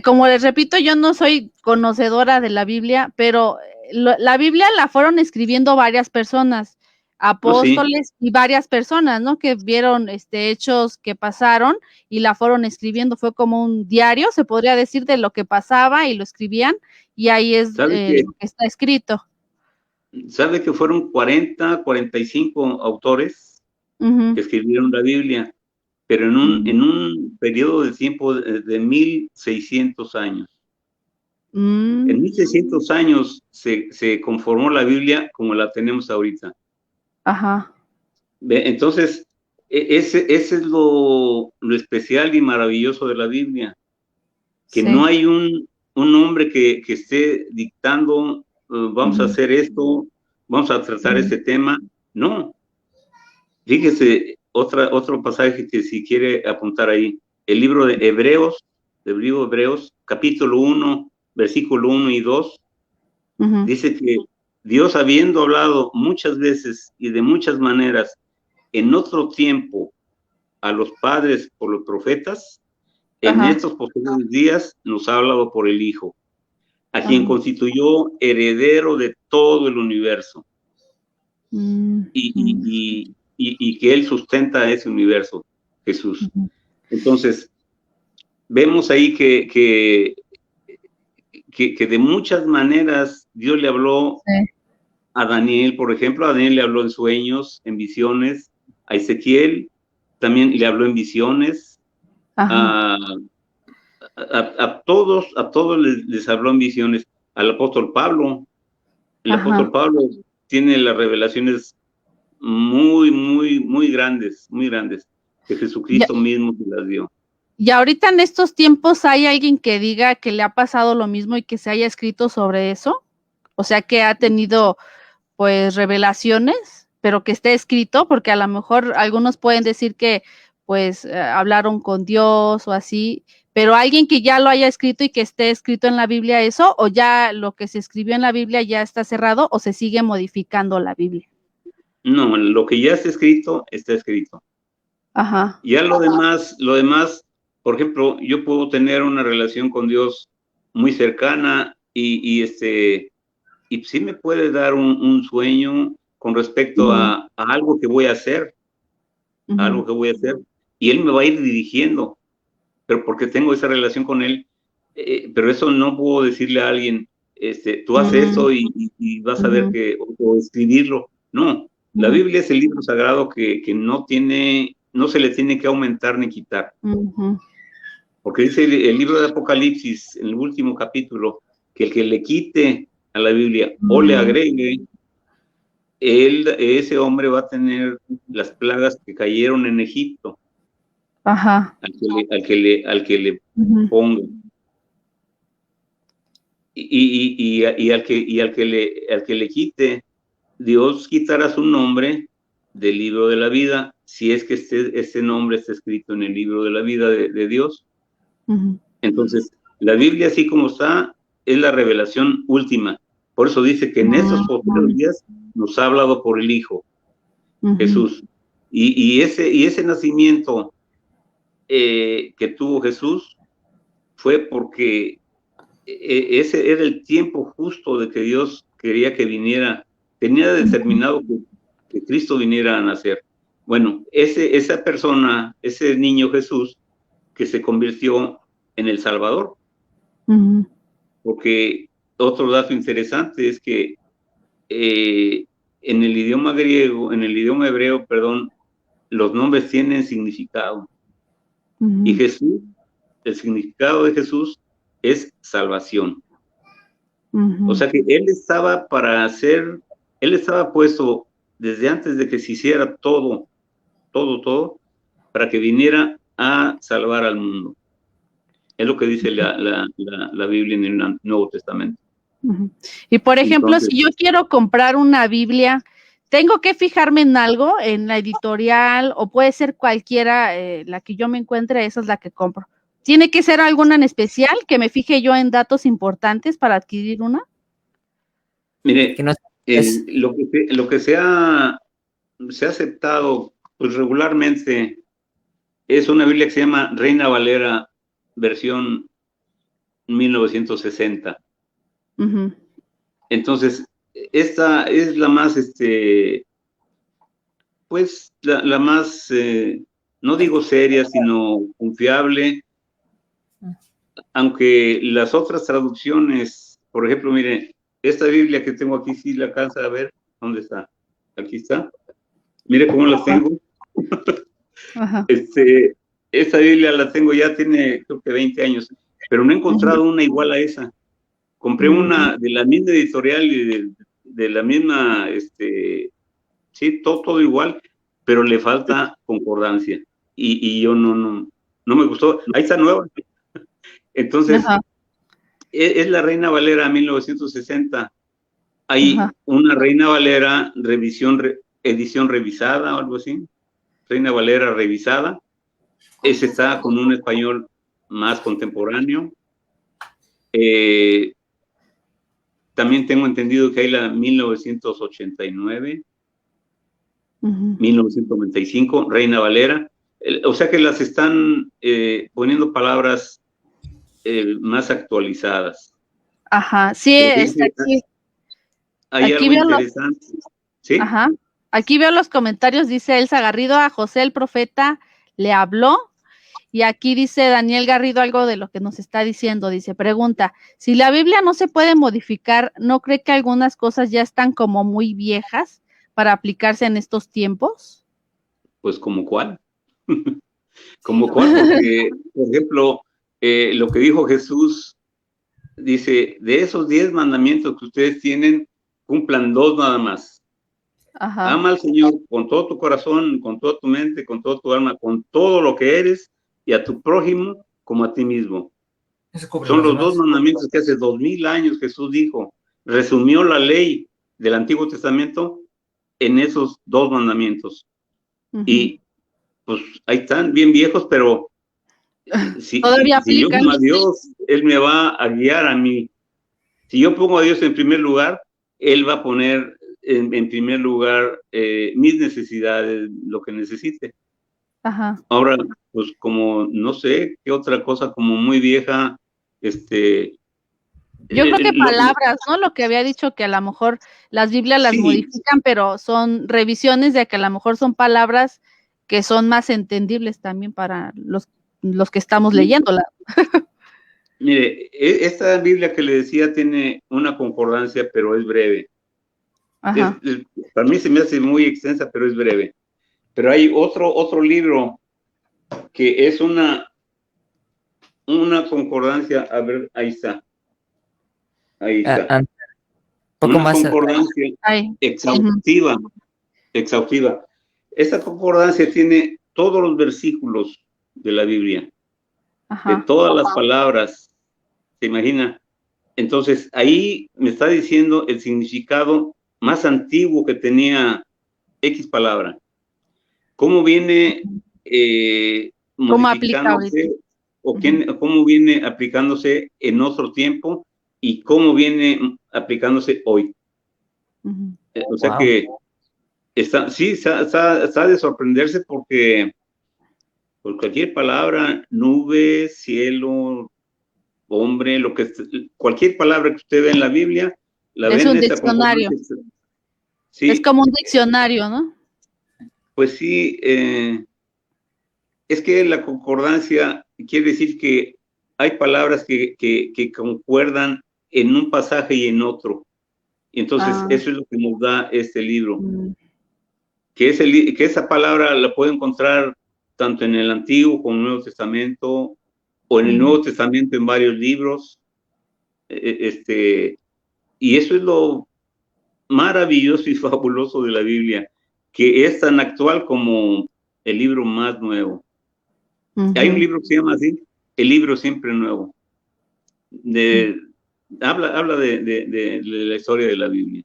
Como les repito, yo no soy conocedora de la Biblia, pero la Biblia la fueron escribiendo varias personas. apóstoles y varias personas, ¿no? Que vieron hechos que pasaron y la fueron escribiendo. Fue como un diario, se podría decir, de lo que pasaba y lo escribían, y ahí es lo que está escrito. ¿Sabe que fueron 45 autores que escribieron la Biblia, pero en un periodo de tiempo de 1600 años? En 1600 años se conformó la Biblia como la tenemos ahorita. Ajá. Entonces, ese es lo especial y maravilloso de la Biblia, que no hay un hombre que esté dictando, vamos a hacer esto, vamos a tratar este tema. No. Fíjese, otro pasaje que si quiere apuntar ahí, el libro de Hebreos, capítulo 1, versículo 1 y 2, dice que Dios, habiendo hablado muchas veces y de muchas maneras en otro tiempo a los padres por los profetas, en estos posteriores días nos ha hablado por el Hijo, a quien constituyó heredero de todo el universo, y que Él sustenta ese universo, Jesús. Entonces, vemos ahí que de muchas maneras Dios le habló a Daniel, por ejemplo. A Daniel le habló en sueños, en visiones. A Ezequiel también le habló en visiones. A todos les habló en visiones. Al apóstol Pablo, el apóstol Pablo tiene las revelaciones muy grandes, que Jesucristo mismo se las dio. Y ahorita en estos tiempos, ¿hay alguien que diga que le ha pasado lo mismo y que se haya escrito sobre eso? O sea, que ha tenido, pues, revelaciones, pero que esté escrito, porque a lo mejor algunos pueden decir que, pues, hablaron con Dios o así, pero alguien que ya lo haya escrito y que esté escrito en la Biblia eso, o ya lo que se escribió en la Biblia ya está cerrado, o se sigue modificando la Biblia. No, lo que ya está escrito, está escrito. Ajá. Ya lo demás, por ejemplo, yo puedo tener una relación con Dios muy cercana y sí me puede dar un sueño con respecto a algo que voy a hacer, y Él me va a ir dirigiendo, pero porque tengo esa relación con Él, pero eso no puedo decirle a alguien, tú haces eso y vas a ver o escribirlo. No, la Biblia es el libro sagrado que no se le tiene que aumentar ni quitar. Porque dice el libro de Apocalipsis, en el último capítulo, que el que le quite a la Biblia o le agregue, ese hombre va a tener las plagas que cayeron en Egipto. Ajá. Al que le ponga. Y al que le quite, Dios quitará su nombre del libro de la vida, si es que ese nombre está escrito en el libro de la vida de Dios. Entonces, la Biblia, así como está, es la revelación última. Por eso dice que en estos posteriores días nos ha hablado por el Hijo, Jesús. Y ese nacimiento que tuvo Jesús fue porque ese era el tiempo justo de que Dios quería que viniera, tenía determinado que Cristo viniera a nacer. Bueno, esa persona, ese niño Jesús, que se convirtió en el Salvador. Porque otro dato interesante es que en el idioma hebreo, los nombres tienen significado. Y Jesús, el significado de Jesús es salvación. O sea que Él estaba puesto desde antes de que se hiciera todo, para que viniera a salvar al mundo. Es lo que dice la Biblia en el Nuevo Testamento. Y por ejemplo, entonces, si yo quiero comprar una Biblia, ¿tengo que fijarme en algo, en la editorial, o puede ser cualquiera, la que yo me encuentre, esa es la que compro? ¿Tiene que ser alguna en especial, que me fije yo en datos importantes para adquirir una? Mire, lo que se ha aceptado, pues regularmente, es una Biblia que se llama Reina Valera, versión 1960. Entonces, esta es la más pues la más, no digo seria, sino confiable, aunque las otras traducciones, por ejemplo, mire, esta Biblia que tengo aquí, sí la alcanza a ver, ¿dónde está? Aquí está. Mire cómo la tengo. Ajá. Esta Biblia la tengo ya, tiene creo que 20 años, pero no he encontrado una igual a esa. Compré una de la misma editorial y de la misma, sí, todo igual, pero le falta concordancia. Y yo no me gustó. Ahí está nueva. Entonces, es la Reina Valera 1960. Hay una Reina Valera edición revisada o algo así. Reina Valera revisada. Ese está con un español más contemporáneo. También tengo entendido que hay la 1989, 1995, Reina Valera. O sea que las están poniendo palabras más actualizadas. Ajá, sí, está aquí. Hay aquí algo interesante. ¿Sí? Ajá. Aquí veo los comentarios, dice Elsa Garrido, a José el profeta le habló. Y aquí dice Daniel Garrido algo de lo que nos está diciendo. Dice, pregunta, si la Biblia no se puede modificar, ¿no cree que algunas cosas ya están como muy viejas para aplicarse en estos tiempos? Pues, ¿como cuál? ¿Como cuál? Porque, por ejemplo, lo que dijo Jesús, dice, de esos 10 mandamientos que ustedes tienen, cumplan 2 nada más. Ajá. Ama al Señor con todo tu corazón, con toda tu mente, con toda tu alma, con todo lo que eres, y a tu prójimo como a ti mismo. Son los 2 mandamientos que hace 2000 años Jesús dijo. Resumió la ley del Antiguo Testamento en esos 2 mandamientos. Y pues ahí están, bien viejos, pero si yo amo a Dios, Él me va a guiar a mí. Si yo pongo a Dios en primer lugar, Él va a poner en primer lugar mis necesidades, lo que necesite. Ajá. Ahora, pues como no sé qué otra cosa como muy vieja, yo creo que palabras, ¿no? Lo que había dicho, que a lo mejor las Biblias las modifican, pero son revisiones de que a lo mejor son palabras que son más entendibles también para los que estamos leyéndola. Mire, esta Biblia que le decía tiene una concordancia, pero es breve. Ajá. Para mí se me hace muy extensa, pero es breve. Pero hay otro libro que es una concordancia. A ver, ahí está. Ahí está. Poco una más concordancia exhaustiva. Exhaustiva. Esta concordancia tiene todos los versículos de la Biblia. Ajá. De todas las palabras. ¿Se imagina? Entonces, ahí me está diciendo el significado más antiguo que tenía X palabra. ¿Cómo viene modificándose cómo viene aplicándose en otro tiempo y cómo viene aplicándose hoy? O sea que está de sorprenderse porque por cualquier palabra, nube, cielo, hombre, cualquier palabra que usted ve en la Biblia, la es ven un en esta diccionario. Sí. Es como un diccionario, ¿no? Pues sí, es que la concordancia quiere decir que hay palabras que concuerdan en un pasaje y en otro. Y entonces eso es lo que nos da este libro. Que esa palabra la puede encontrar tanto en el Antiguo como en el Nuevo Testamento, o en el Nuevo Testamento en varios libros. Y eso es lo maravilloso y fabuloso de la Biblia, que es tan actual como el libro más nuevo. Hay un libro que se llama así, El libro siempre nuevo. Habla de la historia de la Biblia.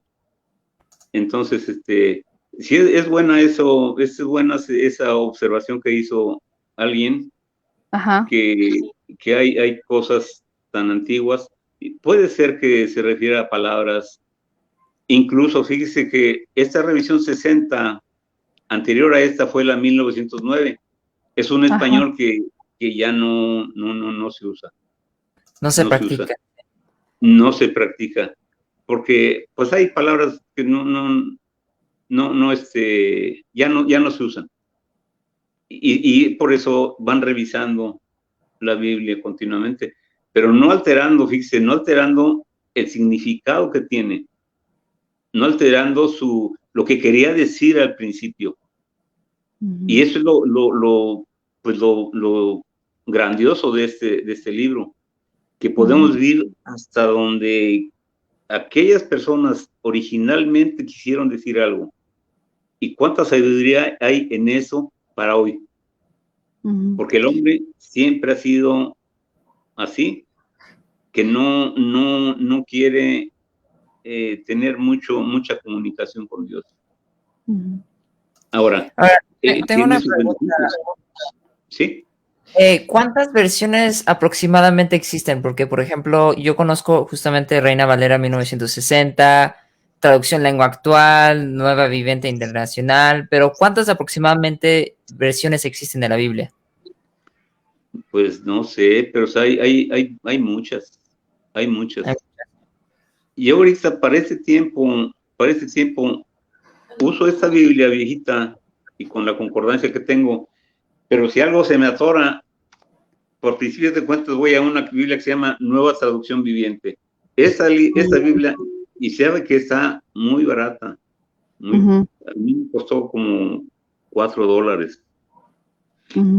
Entonces, sí es buena esa observación que hizo alguien. Ajá. Que hay cosas tan antiguas. Puede ser que se refiera a palabras. Incluso, fíjese que esta revisión 60, anterior a esta, fue la 1909. Es un español que ya no se usa. No se practica. No se practica. Porque, pues, hay palabras que ya no se usan. Y por eso van revisando la Biblia continuamente, pero no alterando, fíjese, no alterando el significado que tiene, no alterando lo que quería decir al principio. Y eso es lo grandioso de este libro, que podemos ir hasta donde aquellas personas originalmente quisieron decir algo. ¿Y cuánta sabiduría hay en eso para hoy? Porque el hombre siempre ha sido así, que no quiere tener mucha comunicación con Dios. Ahora, tengo una pregunta. ¿Sí? ¿Cuántas versiones aproximadamente existen? Porque, por ejemplo, yo conozco justamente Reina Valera 1960, Traducción Lengua Actual, Nueva Viviente Internacional, pero ¿cuántas aproximadamente versiones existen de la Biblia? Pues no sé, pero hay muchas, hay muchas. Y ahorita para este tiempo, uso esta Biblia viejita y con la concordancia que tengo, pero si algo se me atora, por principios de cuentas voy a una Biblia que se llama Nueva Traducción Viviente. Esta Biblia, y se sabe que está muy barata. A mí me costó como $4.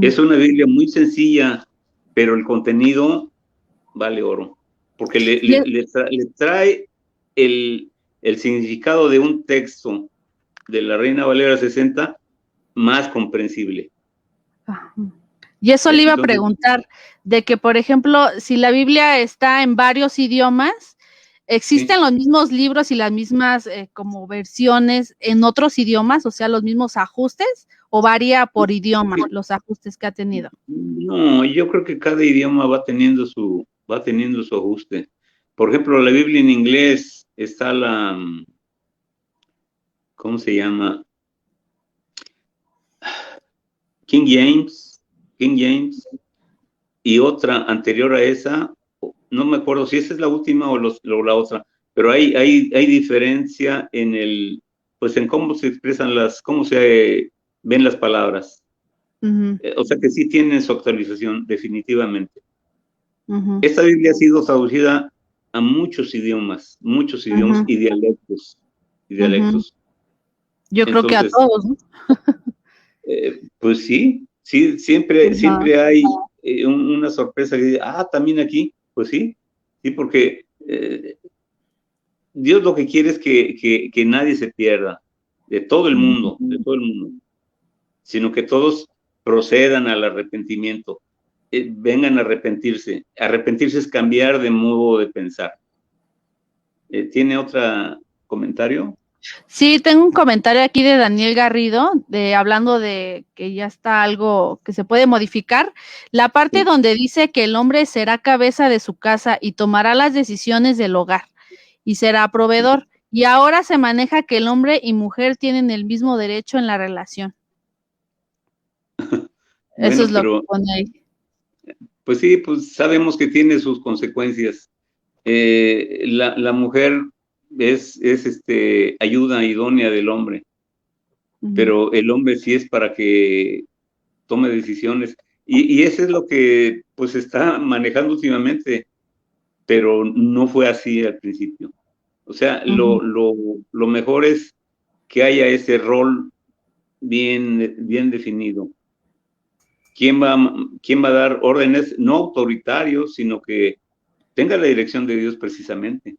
Es una Biblia muy sencilla, pero el contenido vale oro, porque le trae el significado de un texto de la Reina Valera 60 más comprensible. Y eso le iba a preguntar, de que, por ejemplo, si la Biblia está en varios idiomas, ¿existen los mismos libros y las mismas como versiones en otros idiomas, o sea, los mismos ajustes, o varía por idioma los ajustes que ha tenido? No, yo creo que cada idioma va teniendo su ajuste. Por ejemplo, la Biblia en inglés está ¿cómo se llama? King James, y otra anterior a esa, no me acuerdo si esa es la última o la otra, pero hay diferencia en cómo se expresan cómo se ven las palabras. O sea que sí tienen su actualización, definitivamente. Esta Biblia ha sido traducida a muchos idiomas y dialectos. Yo creo que a todos, ¿no? Pues sí, siempre hay una sorpresa que dice, también aquí, pues sí, porque Dios lo que quiere es que nadie se pierda, de todo el mundo, sino que todos procedan al arrepentimiento, vengan a arrepentirse. Arrepentirse es cambiar de modo de pensar. ¿Tiene otro comentario? Sí, tengo un comentario aquí de Daniel Garrido, hablando de que ya está algo que se puede modificar. La parte donde dice que el hombre será cabeza de su casa y tomará las decisiones del hogar y será proveedor. Y ahora se maneja que el hombre y mujer tienen el mismo derecho en la relación. Eso es lo que pone ahí. Pues sí, pues sabemos que tiene sus consecuencias. La mujer es ayuda idónea del hombre, pero el hombre sí es para que tome decisiones, y eso es lo que pues está manejando últimamente, pero no fue así al principio. O sea, lo mejor es que haya ese rol bien definido. ¿Quién va a dar órdenes no autoritarios, sino que tenga la dirección de Dios precisamente?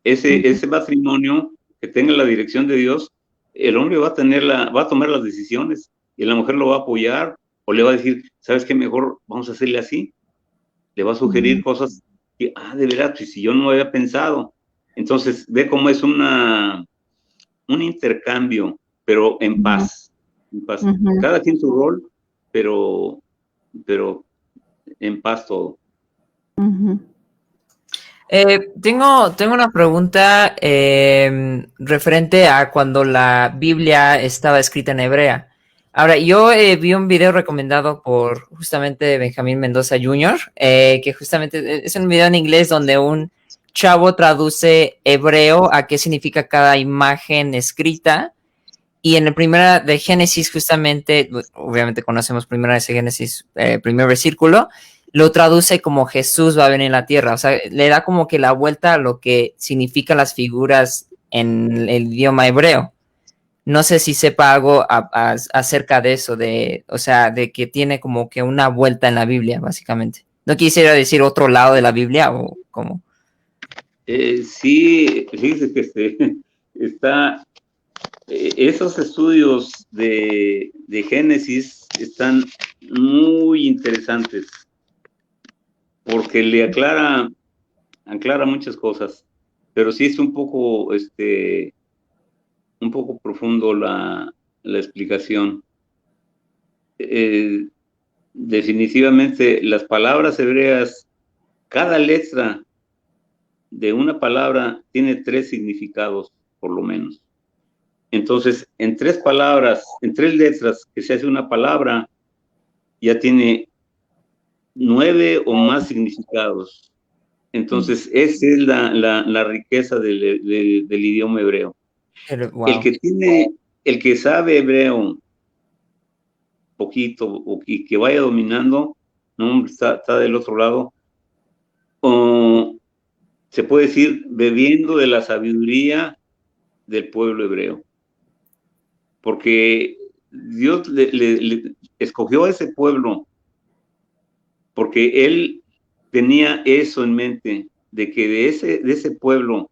Ese matrimonio que tenga la dirección de Dios, el hombre va a tomar las decisiones y la mujer lo va a apoyar o le va a decir, ¿sabes qué? Mejor vamos a hacerle así. Le va a sugerir cosas que, de verdad, pues, si yo no había pensado. Entonces, ve cómo es un intercambio, pero en paz. Cada quien su rol, pero en paz todo. Tengo una pregunta referente a cuando la Biblia estaba escrita en hebrea. Ahora, yo vi un video recomendado por justamente Benjamín Mendoza Jr., que justamente es un video en inglés donde un chavo traduce hebreo a qué significa cada imagen escrita. Y en la primera de Génesis, justamente, obviamente conocemos primera de Génesis, primer versículo, lo traduce como Jesús va a venir a la tierra. O sea, le da como que la vuelta a lo que significan las figuras en el idioma hebreo. No sé si sepa algo acerca de eso, o sea, de que tiene como que una vuelta en la Biblia, básicamente. ¿No quisiera decir otro lado de la Biblia o cómo? Sí, fíjese que esos estudios de Génesis están muy interesantes porque le aclara muchas cosas, pero sí es un poco profundo la explicación. Definitivamente las palabras hebreas, cada letra de una palabra tiene 3 significados, por lo menos. Entonces, en 3 palabras, en 3 letras que se hace una palabra, ya tiene 9 o más significados. Entonces, esa es la riqueza del idioma hebreo. Wow. El que sabe hebreo poquito y que vaya dominando, no está del otro lado, se puede decir bebiendo de la sabiduría del pueblo hebreo, porque Dios le escogió a ese pueblo porque él tenía eso en mente, de que de ese pueblo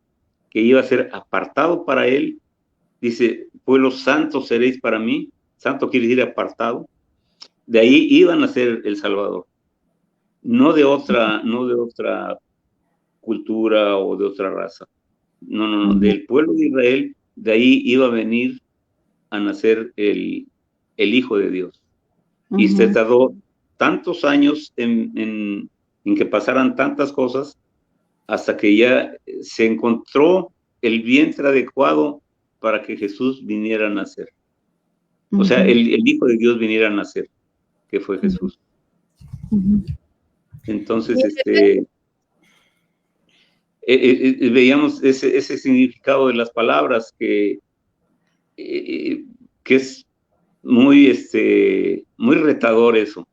que iba a ser apartado para él, dice, pueblo santo seréis para mí. Santo quiere decir apartado. De ahí iban a ser el Salvador, no de otra cultura o de otra raza. No, del pueblo de Israel, de ahí iba a venir a nacer el Hijo de Dios. Y se tardó tantos años en que pasaran tantas cosas hasta que ya se encontró el vientre adecuado para que Jesús viniera a nacer. O sea, el Hijo de Dios viniera a nacer, que fue Jesús. Entonces, veíamos ese significado de las palabras que es muy retador eso,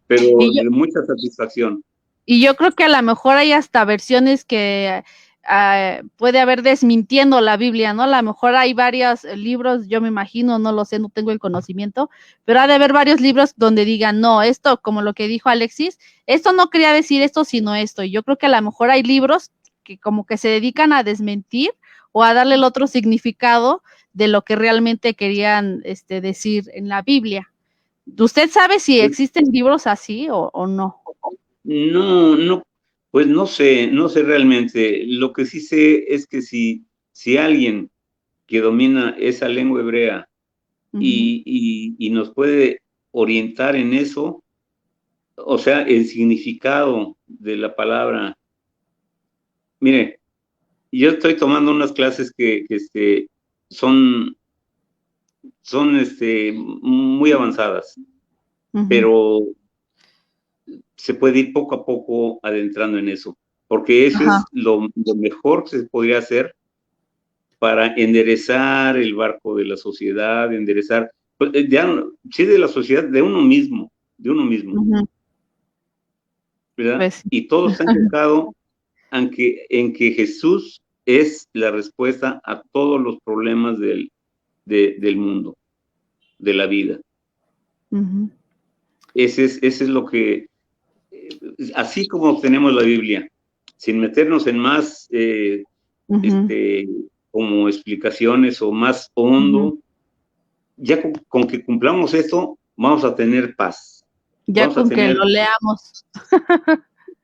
pero de mucha satisfacción. Y yo creo que a lo mejor hay hasta versiones que puede haber desmintiendo la Biblia, ¿no? A lo mejor hay varios libros, yo me imagino, no lo sé, no tengo el conocimiento, pero ha de haber varios libros donde digan, no, esto, como lo que dijo Alexis, esto no quería decir esto, sino esto. Y yo creo que a lo mejor hay libros que como que se dedican a desmentir o a darle el otro significado de lo que realmente querían decir en la Biblia. ¿Usted sabe si existen libros así o no? No, pues no sé realmente. Lo que sí sé es que si alguien que domina esa lengua hebrea y nos puede orientar en eso, o sea, el significado de la palabra. Mire, yo estoy tomando unas clases que son muy avanzadas, pero se puede ir poco a poco adentrando en eso, porque eso es lo mejor que se podría hacer para enderezar el barco de la sociedad, enderezar, pues, sí, de la sociedad, de uno mismo, ¿verdad? Pues, y todo está enfocado en que Jesús es la respuesta a todos los problemas del mundo, de la vida. Ese es lo que, así como tenemos la Biblia, sin meternos en más como explicaciones o más hondo, ya con que cumplamos esto, vamos a tener paz. Ya vamos con que lo leamos.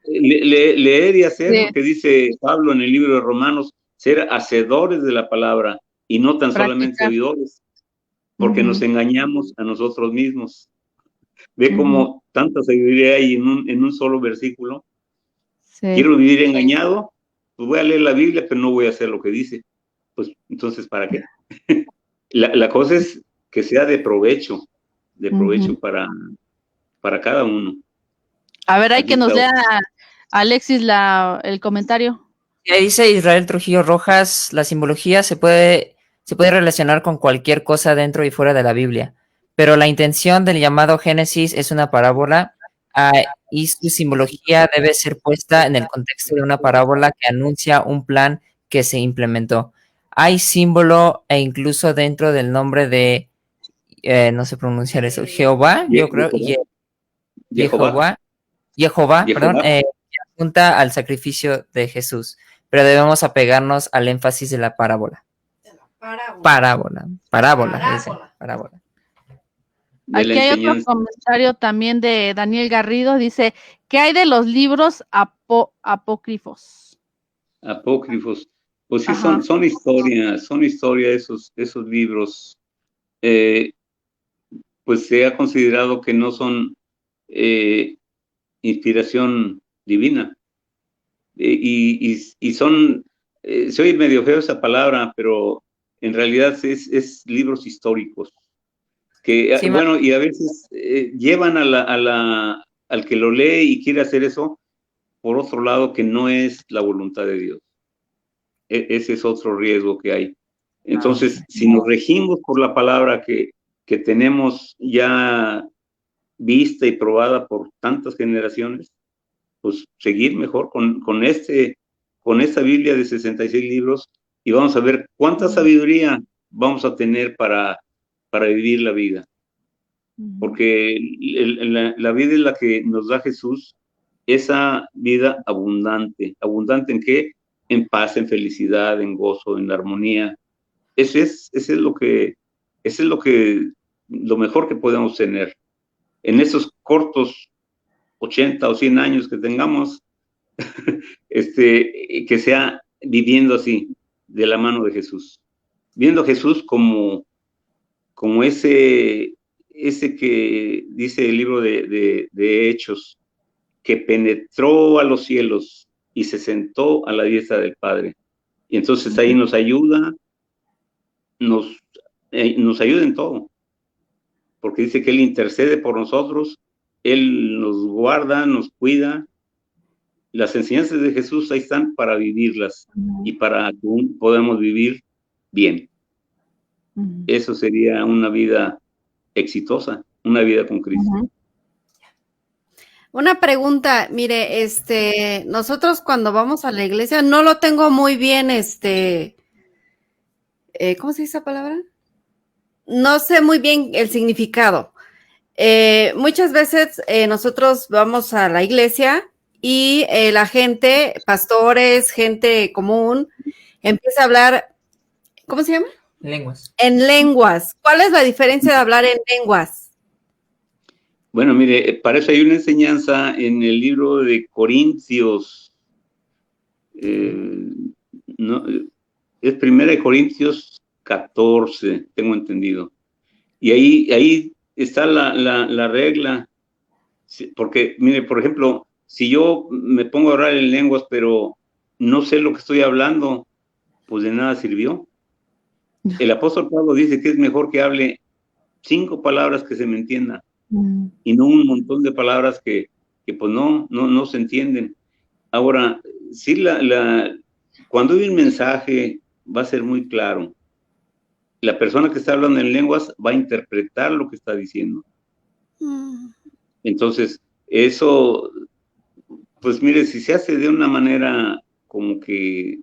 Leer y hacer, lo que dice Pablo en el libro de Romanos, ser hacedores de la palabra y no tan solamente oidores, porque nos engañamos a nosotros mismos. Ve como tanta sabiduría hay en un solo versículo. Sí. Quiero vivir engañado, pues voy a leer la Biblia, pero no voy a hacer lo que dice. Pues entonces, ¿para qué? La cosa es que sea de provecho para cada uno. A ver, hay que nos lea Alexis el comentario. Dice Israel Trujillo Rojas, la simbología se puede se puede relacionar con cualquier cosa dentro y fuera de la Biblia, pero la intención del llamado Génesis es una parábola y su simbología debe ser puesta en el contexto de una parábola que anuncia un plan que se implementó. Hay símbolo e incluso dentro del nombre de, no sé pronunciar eso, Jehová, yo creo, Jehová, perdón, apunta al sacrificio de Jesús, pero debemos apegarnos al énfasis de la parábola. Parábola. Aquí hay otro comentario también de Daniel Garrido, dice, ¿qué hay de los libros apócrifos? Apócrifos, pues sí, son historias esos libros. Pues se ha considerado que no son inspiración divina. Y son, se oye medio feo esa palabra, pero en realidad es libros históricos. Que, sí, bueno, y a veces llevan al que lo lee y quiere hacer eso, por otro lado, que no es la voluntad de Dios. Ese es otro riesgo que hay. Entonces, si nos regimos por la palabra que tenemos ya vista y probada por tantas generaciones, pues seguir mejor con esta Biblia de 66 libros y vamos a ver cuánta sabiduría vamos a tener para vivir la vida. Porque la vida es la que nos da Jesús, esa vida abundante. ¿Abundante en qué? En paz, en felicidad, en gozo, en armonía. Ese es lo mejor que podemos tener. En esos cortos 80 o 100 años que tengamos, que sea viviendo así, de la mano de Jesús. Viendo a Jesús como ese que dice el libro de Hechos, que penetró a los cielos y se sentó a la diestra del Padre. Y entonces ahí nos ayuda, nos ayuda en todo. Porque dice que Él intercede por nosotros, Él nos guarda, nos cuida. Las enseñanzas de Jesús ahí están para vivirlas y para que podamos vivir bien. Eso sería una vida exitosa, una vida con Cristo. Una pregunta, mire, nosotros cuando vamos a la iglesia, no lo tengo muy bien, ¿cómo se dice esa palabra? No sé muy bien el significado. Muchas veces nosotros vamos a la iglesia y la gente, pastores, gente común, empieza a hablar, ¿cómo se llama? Lenguas. En lenguas. ¿Cuál es la diferencia de hablar en lenguas? Bueno, mire, para eso hay una enseñanza en el libro de Corintios. No, es 1 Corintios 14, tengo entendido. Y ahí está la regla. Porque, mire, por ejemplo, si yo me pongo a hablar en lenguas, pero no sé lo que estoy hablando, pues de nada sirvió. El apóstol Pablo dice que es mejor que hable 5 palabras que se me entiendan y no un montón de palabras que pues no se entienden. Ahora, sí, cuando hay un mensaje va a ser muy claro. La persona que está hablando en lenguas va a interpretar lo que está diciendo. Entonces, eso, pues mire, si se hace de una manera como que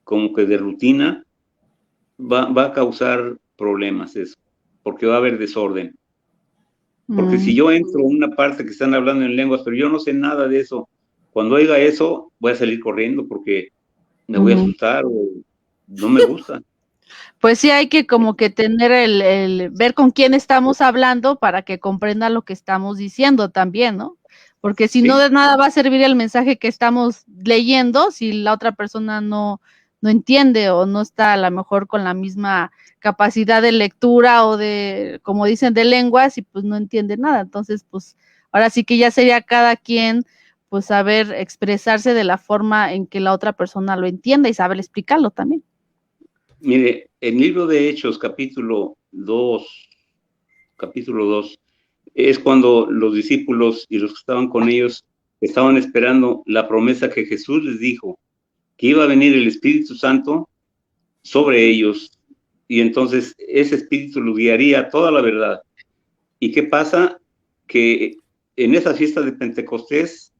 de rutina, va a causar problemas eso, porque va a haber desorden. Porque si yo entro en una parte que están hablando en lenguas, pero yo no sé nada de eso, cuando oiga eso, voy a salir corriendo porque me voy a asustar o no me gusta. Pues sí, hay que como que tener el ver con quién estamos hablando para que comprenda lo que estamos diciendo también, ¿no? Porque si no, de nada va a servir el mensaje que estamos leyendo si la otra persona no entiende o no está a lo mejor con la misma capacidad de lectura o de, como dicen, de lenguas y pues no entiende nada. Entonces, pues ahora sí que ya sería cada quien pues saber expresarse de la forma en que la otra persona lo entienda y saber explicarlo también. Mire, el libro de Hechos, capítulo 2, es cuando los discípulos y los que estaban con ellos estaban esperando la promesa que Jesús les dijo, que iba a venir el Espíritu Santo sobre ellos y entonces ese espíritu lo guiaría a toda la verdad. ¿Y qué pasa? Que en esa fiesta de Pentecostés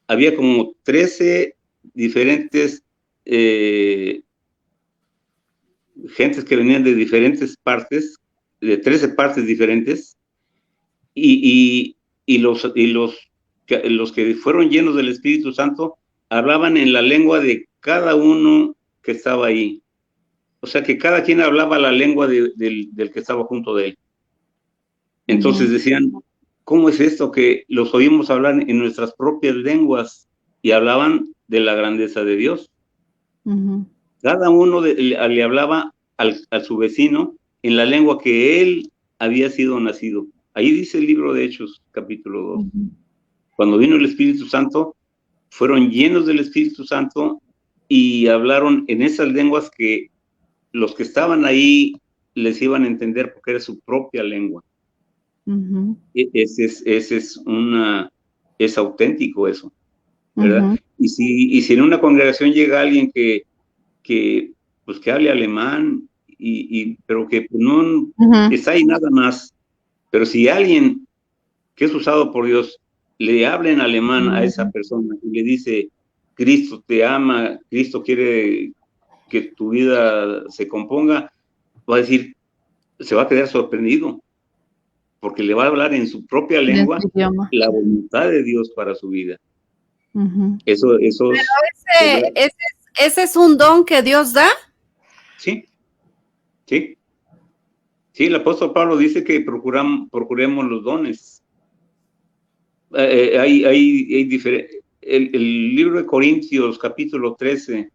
había como 13 diferentes gentes que venían de diferentes partes, de 13 partes diferentes, y los que fueron llenos del Espíritu Santo hablaban en la lengua de cada uno que estaba ahí. O sea que cada quien hablaba la lengua del que estaba junto de él. Entonces decían, ¿cómo es esto que los oímos hablar en nuestras propias lenguas? Y hablaban de la grandeza de Dios. Cada uno le hablaba a su vecino en la lengua que él había sido nacido. Ahí dice el libro de Hechos, capítulo 2. Cuando vino el Espíritu Santo, fueron llenos del Espíritu Santo y hablaron en esas lenguas que los que estaban ahí les iban a entender porque era su propia lengua. Es auténtico eso, ¿verdad? Y si en una congregación llega alguien que hable alemán, pero que no está ahí nada más, pero si alguien que es usado por Dios le habla en alemán a esa persona y le dice, Cristo te ama, Cristo quiere que tu vida se componga, va a decir, se va a quedar sorprendido, porque le va a hablar en su propia lengua la voluntad de Dios para su vida. Eso pero ese es un don que Dios da. Sí. Sí, el apóstol Pablo dice que procuremos los dones. Hay diferentes. El libro de Corintios, capítulo 13,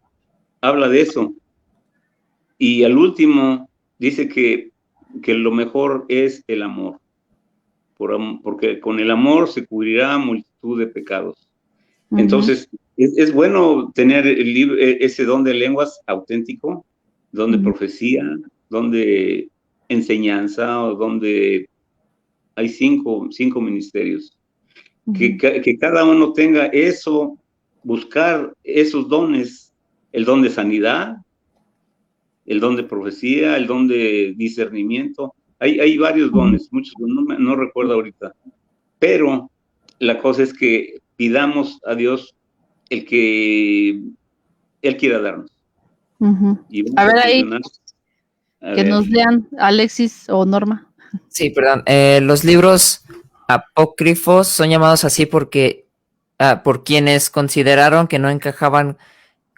habla de eso. Y al último dice que lo mejor es el amor. Porque con el amor se cubrirá multitud de pecados. Entonces, es bueno tener ese don de lenguas auténtico, don de profecía, don de enseñanza, o donde hay cinco ministerios. Que cada uno tenga eso, buscar esos dones, el don de sanidad, el don de profecía, el don de discernimiento. Hay varios dones, muchos, no recuerdo ahorita, pero la cosa es que pidamos a Dios el que Él quiera darnos. A ver ahí, que nos lean Alexis o Norma. Sí, perdón. Los libros apócrifos son llamados así porque por quienes consideraron que no encajaban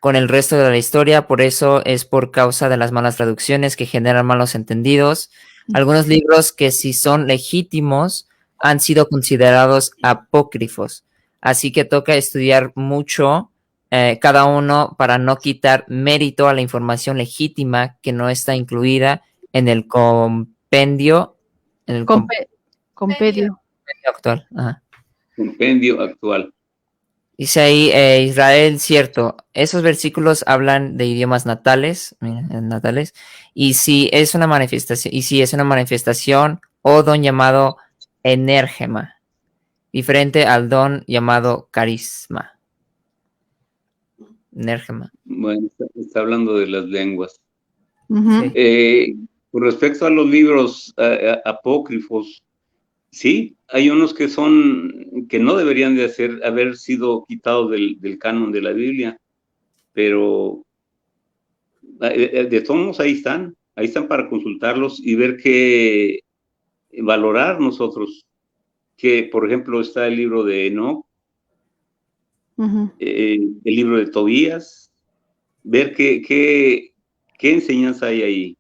con el resto de la historia, por eso es por causa de las malas traducciones que generan malos entendidos. Algunos libros que si son legítimos han sido considerados apócrifos, así que toca estudiar mucho cada uno para no quitar mérito a la información legítima que no está incluida en el compendio. En el compendio actual. Ajá. Compendio actual. Dice ahí, Israel, cierto, esos versículos hablan de idiomas natales, y si es una manifestación, o don llamado enérgema, diferente al don llamado carisma. Enérgema. Bueno, está hablando de las lenguas. Sí. Con respecto a los libros apócrifos, sí, hay unos que no deberían de haber sido quitados del canon de la Biblia, pero de todos modos ahí están para consultarlos y ver valorar nosotros, que por ejemplo está el libro de Enoc, el libro de Tobías, ver qué enseñanza hay ahí,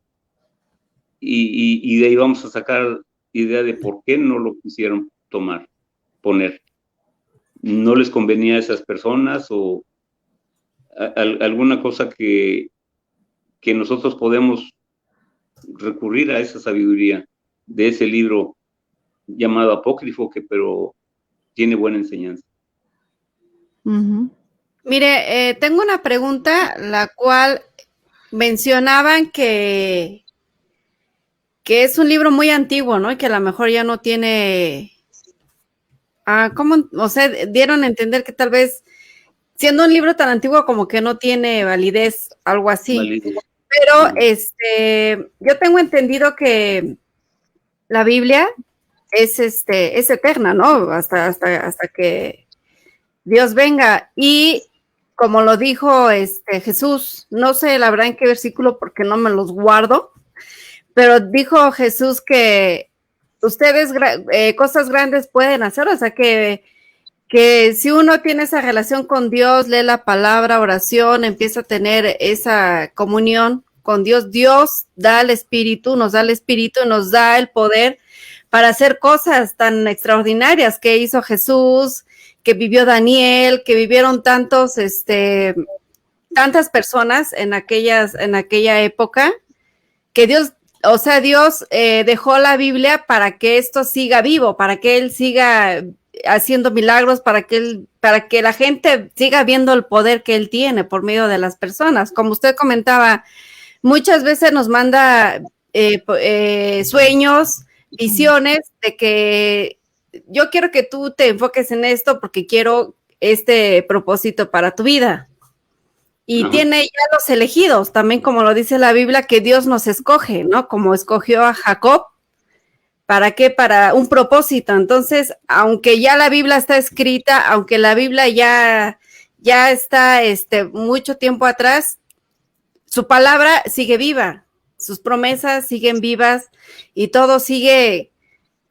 y de ahí vamos a sacar idea de por qué no lo quisieron poner. ¿No les convenía a esas personas o alguna cosa que nosotros podemos recurrir a esa sabiduría de ese libro llamado apócrifo, pero tiene buena enseñanza? Mire, tengo una pregunta, la cual mencionaban que es un libro muy antiguo, ¿no? Y que a lo mejor ya no tiene, o sea, dieron a entender que tal vez, siendo un libro tan antiguo, como que no tiene validez, algo así. Pero yo tengo entendido que la Biblia es eterna, ¿no? Hasta que Dios venga. Y como lo dijo Jesús, no sé la verdad en qué versículo porque no me los guardo, pero dijo Jesús que ustedes cosas grandes pueden hacer, o sea que si uno tiene esa relación con Dios, lee la palabra, oración, empieza a tener esa comunión con Dios, Dios da el Espíritu, nos da el Espíritu, nos da el poder para hacer cosas tan extraordinarias que hizo Jesús, que vivió Daniel, que vivieron tantas personas en aquella época, que Dios dejó la Biblia para que esto siga vivo, para que Él siga haciendo milagros, para que la gente siga viendo el poder que Él tiene por medio de las personas. Como usted comentaba, muchas veces nos manda sueños, visiones de que yo quiero que tú te enfoques en esto porque quiero este propósito para tu vida. Y tiene ya los elegidos, también como lo dice la Biblia, que Dios nos escoge, ¿no? Como escogió a Jacob. ¿Para qué? Para un propósito. Entonces, aunque ya la Biblia está escrita, aunque la Biblia ya está mucho tiempo atrás, su palabra sigue viva, sus promesas siguen vivas y todo sigue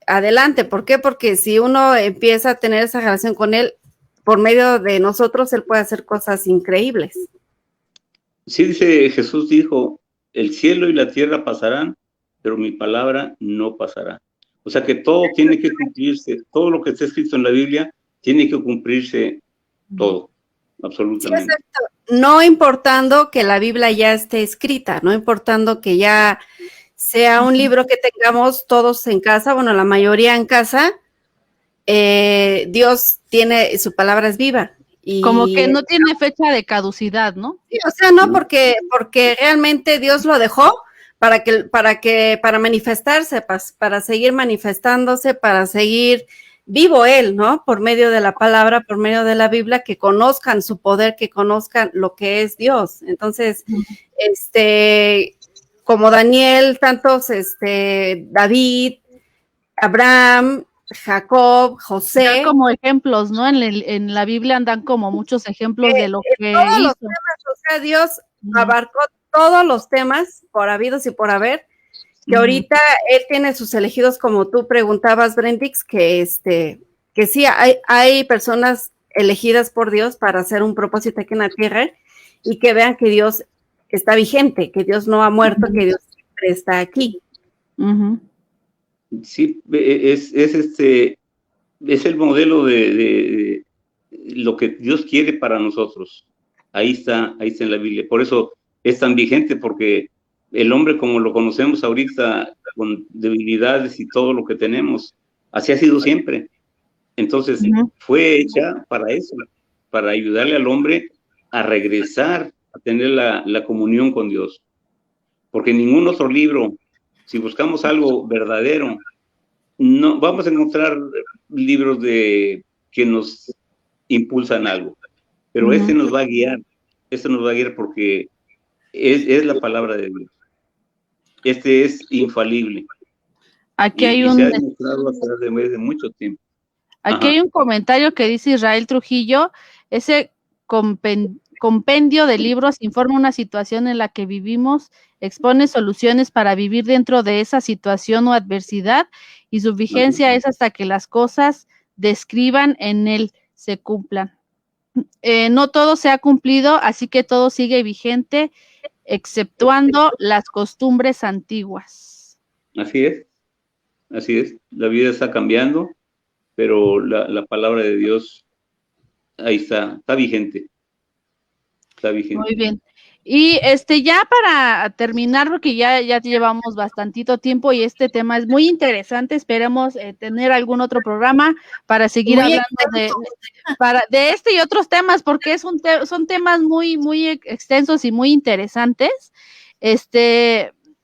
adelante. ¿Por qué? Porque si uno empieza a tener esa relación con Él, por medio de nosotros, Él puede hacer cosas increíbles. Sí, dice Jesús dijo, el cielo y la tierra pasarán, pero mi palabra no pasará. O sea que todo tiene que cumplirse, todo lo que está escrito en la Biblia tiene que cumplirse todo, absolutamente. Sí, no importando que la Biblia ya esté escrita, no importando que ya sea un libro que tengamos todos en casa, bueno, la mayoría en casa, Dios tiene, su palabra es viva. Y, como que no tiene fecha de caducidad, ¿no? Sí, o sea, no, porque realmente Dios lo dejó para manifestarse, para seguir manifestándose, para seguir vivo Él, ¿no? Por medio de la palabra, por medio de la Biblia, que conozcan su poder, que conozcan lo que es Dios. Entonces, como Daniel, tantos, David, Abraham, Jacob, José. Ya como ejemplos, ¿no? En la Biblia andan como muchos ejemplos de lo que todos hizo. Los temas, o sea, Dios abarcó todos los temas por habidos y por haber, que ahorita Él tiene sus elegidos, como tú preguntabas, Brendix, que sí, hay personas elegidas por Dios para hacer un propósito aquí en la tierra y que vean que Dios está vigente, que Dios no ha muerto, que Dios siempre está aquí. Sí, es el modelo de lo que Dios quiere para nosotros. Ahí está en la Biblia. Por eso es tan vigente, porque el hombre como lo conocemos ahorita, con debilidades y todo lo que tenemos, así ha sido siempre. Entonces, fue hecha para eso, para ayudarle al hombre a regresar, a tener la comunión con Dios. Porque ningún otro libro, si buscamos algo verdadero, no vamos a encontrar libros que nos impulsan algo, pero este nos va a guiar porque es la palabra de Dios. Este es infalible. Aquí hay se ha demostrado a través de mucho tiempo. Aquí hay un comentario que dice Israel Trujillo: ese compendio de libros informa una situación en la que vivimos, expone soluciones para vivir dentro de esa situación o adversidad, y su vigencia es hasta que las cosas describan en él se cumplan. No todo se ha cumplido, así que todo sigue vigente, exceptuando las costumbres antiguas. Así es. La vida está cambiando, pero la palabra de Dios ahí está vigente. Está vigente. Muy bien. Y ya para terminar, porque ya llevamos bastantito tiempo y este tema es muy interesante, esperemos tener algún otro programa para seguir hablando de este y otros temas, porque son temas muy, muy extensos y muy interesantes.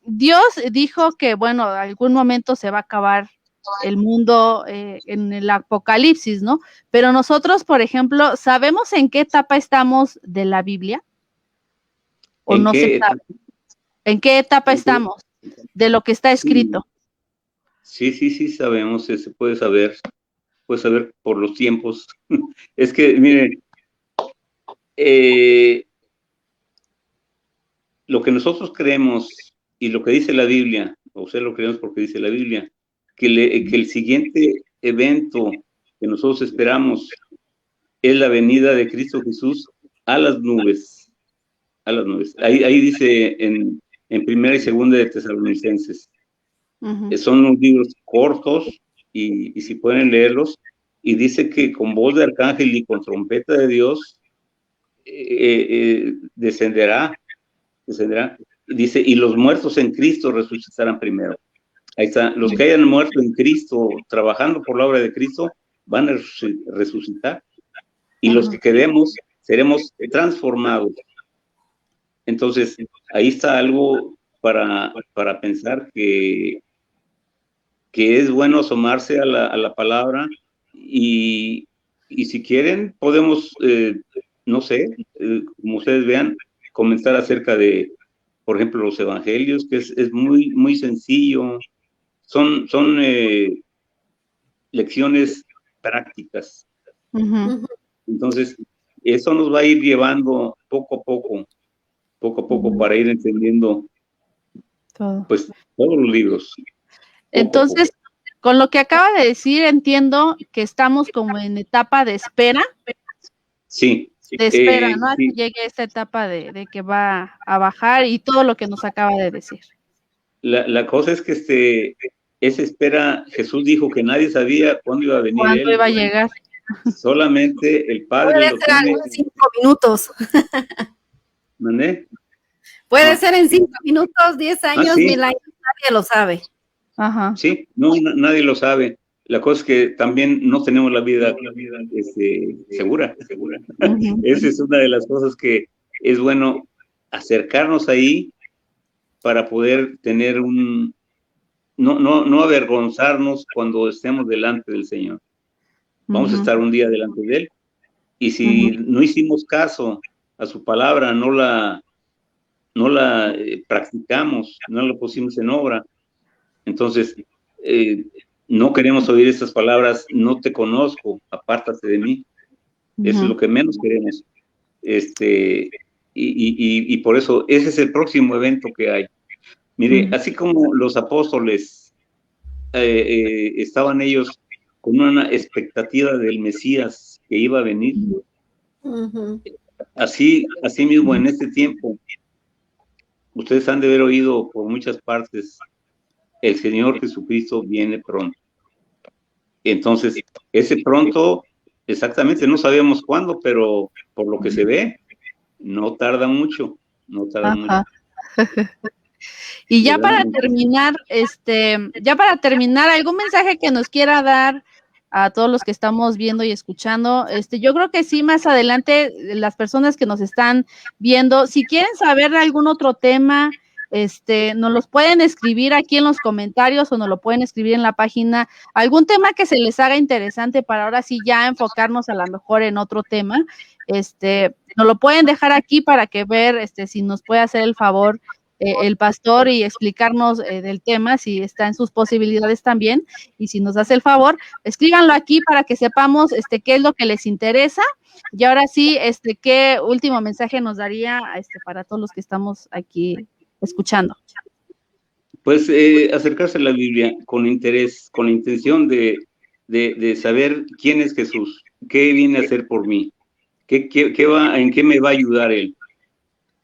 Dios dijo que, bueno, algún momento se va a acabar el mundo en el Apocalipsis, ¿no? Pero nosotros, por ejemplo, ¿sabemos en qué etapa estamos de la Biblia? ¿O no se sabe? ¿En qué etapa estamos de lo que está escrito? Sí, sabemos, se puede saber por los tiempos. Es que, mire, lo que nosotros creemos y lo que dice la Biblia, o sea, lo creemos porque dice la Biblia, que el siguiente evento que nosotros esperamos es la venida de Cristo Jesús a las nubes. A las nubes. Ahí dice en Primera y Segunda de Tesalonicenses. Son unos libros cortos y si pueden leerlos, y dice que con voz de arcángel y con trompeta de Dios descenderá. Dice, y los muertos en Cristo resucitarán primero. Ahí está, los que hayan muerto en Cristo, trabajando por la obra de Cristo, van a resucitar. Y los que quedemos, seremos transformados. Entonces, ahí está algo para pensar que es bueno asomarse a la palabra y si quieren, podemos, no sé, como ustedes vean, comentar acerca de, por ejemplo, los evangelios, que es muy, muy sencillo. Son lecciones prácticas. Entonces, eso nos va a ir llevando poco a poco, para ir entendiendo pues todos los libros. Entonces, con lo que acaba de decir, entiendo que estamos como en etapa de espera. Sí. De espera, ¿no? Sí. Que llegue esta etapa de que va a bajar y todo lo que nos acaba de decir. La cosa es que esa espera, Jesús dijo que nadie sabía cuándo iba a venir él. ¿Cuándo iba a llegar? Solamente el Padre puede lo ser tiene. En 5 minutos. ¿Mandé? Puede ser en 5 minutos, 10 años, sí. 1000 años, nadie lo sabe. Ajá. Sí, no, nadie lo sabe. La cosa es que también no tenemos la vida segura. Esa es una de las cosas que es bueno acercarnos ahí para poder tener no avergonzarnos cuando estemos delante del Señor. Vamos a estar un día delante de Él. Y si no hicimos caso a su palabra, no la practicamos, no la pusimos en obra, entonces no queremos oír estas palabras, no te conozco, apártate de mí. Eso es lo que menos queremos. Y por eso, ese es el próximo evento que hay. Mire, así como los apóstoles estaban ellos con una expectativa del Mesías que iba a venir, así mismo en este tiempo, ustedes han de haber oído por muchas partes, el Señor Jesucristo viene pronto. Entonces, ese pronto, exactamente, no sabemos cuándo, pero por lo que se ve, no tarda mucho, Y ya para terminar, ¿algún mensaje que nos quiera dar a todos los que estamos viendo y escuchando? Yo creo que sí, más adelante, las personas que nos están viendo, si quieren saber de algún otro tema, nos los pueden escribir aquí en los comentarios o nos lo pueden escribir en la página, algún tema que se les haga interesante para ahora sí ya enfocarnos a lo mejor en otro tema, nos lo pueden dejar aquí para que ver si nos puede hacer el favor el pastor y explicarnos del tema, si está en sus posibilidades también, y si nos hace el favor, escríbanlo aquí para que sepamos qué es lo que les interesa. Y ahora sí, ¿qué último mensaje nos daría para todos los que estamos aquí escuchando? Pues acercarse a la Biblia con interés, con la intención de saber quién es Jesús, qué viene a hacer por mí, en qué me va a ayudar Él.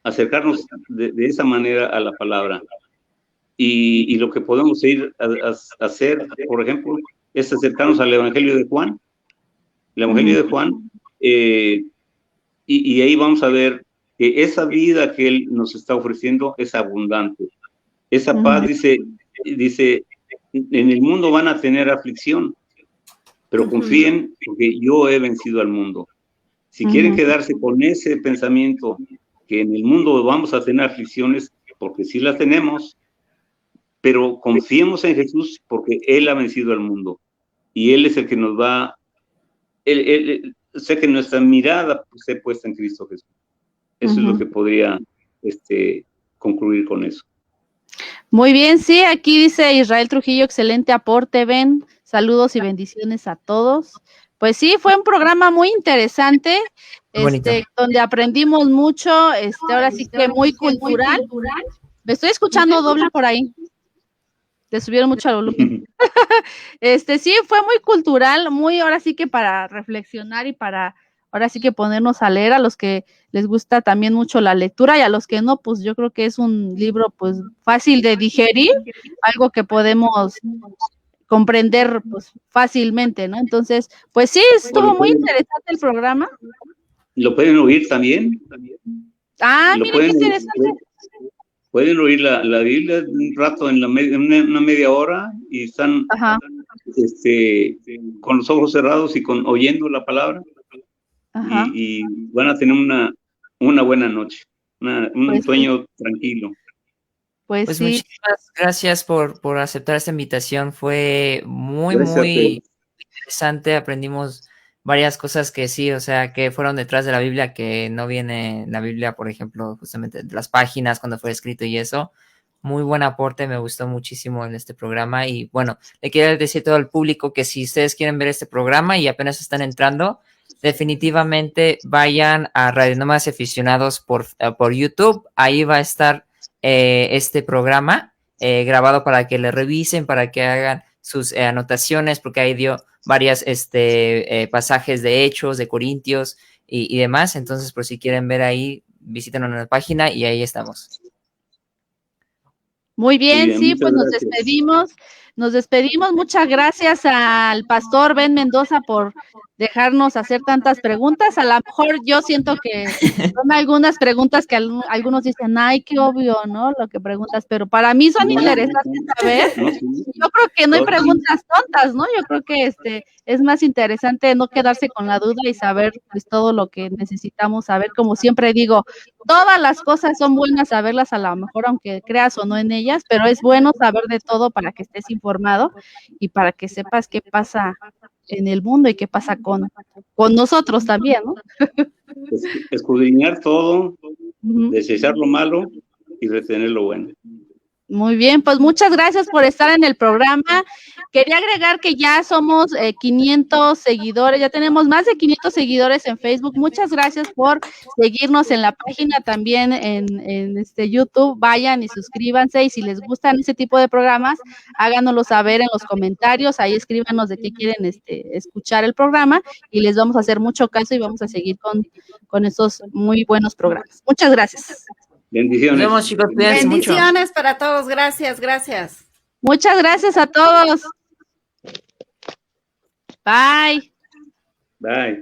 Acercarnos de esa manera a la palabra. Y lo que podemos ir a hacer, por ejemplo, es acercarnos al Evangelio de Juan. El Evangelio de Juan, y ahí vamos a ver que esa vida que Él nos está ofreciendo es abundante. Esa paz, dice, en el mundo van a tener aflicción, pero confíen porque yo he vencido al mundo. Si quieren quedarse con ese pensamiento que en el mundo vamos a tener aflicciones, porque sí las tenemos, pero confiemos en Jesús porque Él ha vencido al mundo y Él es el que nos va, sé que nuestra mirada esté puesta en Cristo Jesús. Eso es lo que podría concluir con eso. Muy bien, sí, aquí dice Israel Trujillo, excelente aporte, Ben. Saludos y bendiciones a todos. Pues sí, fue un programa muy interesante, donde aprendimos mucho, ahora sí que muy cultural. Me estoy escuchando doble por ahí. Le subieron mucho al volumen. Sí, fue muy cultural, muy ahora sí que para reflexionar y para ahora sí que ponernos a leer, a los que les gusta también mucho la lectura y a los que no, pues yo creo que es un libro pues fácil de digerir, algo que podemos comprender pues fácilmente, ¿no? Entonces, pues sí, estuvo muy interesante el programa. ¿Lo pueden oír también? Mira qué interesante. Pueden oír la Biblia un rato, en una media hora, y están con los ojos cerrados y oyendo la palabra, y van a tener una buena noche, un sueño tranquilo. Pues sí. Muchísimas gracias por aceptar esta invitación. Fue muy interesante. Aprendimos varias cosas que sí, o sea, que fueron detrás de la Biblia, que no viene en la Biblia, por ejemplo, justamente de las páginas, cuando fue escrito y eso. Muy buen aporte, me gustó muchísimo en este programa. Y bueno, le quiero decir a todo el público que si ustedes quieren ver este programa y apenas están entrando, definitivamente vayan a Radio Nómadas Aficionados por YouTube. Ahí va a estar este programa grabado para que le revisen, para que hagan sus anotaciones, porque ahí dio varias pasajes de Hechos, de Corintios y demás. Entonces, por si quieren ver ahí, visítenos en la página y ahí estamos. Muy bien, sí, pues nos despedimos. Muchas gracias al pastor Ben Mendoza por dejarnos hacer tantas preguntas. A lo mejor yo siento que son algunas preguntas que algunos dicen, ay, qué obvio, ¿no? Lo que preguntas, pero para mí son interesantes saber. Yo creo que no hay preguntas tontas, ¿no? Yo creo que es más interesante no quedarse con la duda y saber pues todo lo que necesitamos saber. Como siempre digo, todas las cosas son buenas saberlas, a lo mejor aunque creas o no en ellas, pero es bueno saber de todo para que estés informado y para que sepas qué pasa en el mundo y qué pasa con nosotros también, ¿no? Escudriñar todo, desechar lo malo y retener lo bueno. Muy bien, pues muchas gracias por estar en el programa. Quería agregar que ya somos 500 seguidores, ya tenemos más de 500 seguidores en Facebook. Muchas gracias por seguirnos en la página, también en YouTube. Vayan y suscríbanse, y si les gustan ese tipo de programas, háganoslo saber en los comentarios. Ahí escríbanos de qué quieren escuchar el programa y les vamos a hacer mucho caso y vamos a seguir con estos muy buenos programas. Muchas gracias. Bendiciones. Nos vemos, chicos. Bendiciones mucho. para todos. Gracias. Muchas gracias a todos. Bye. Bye.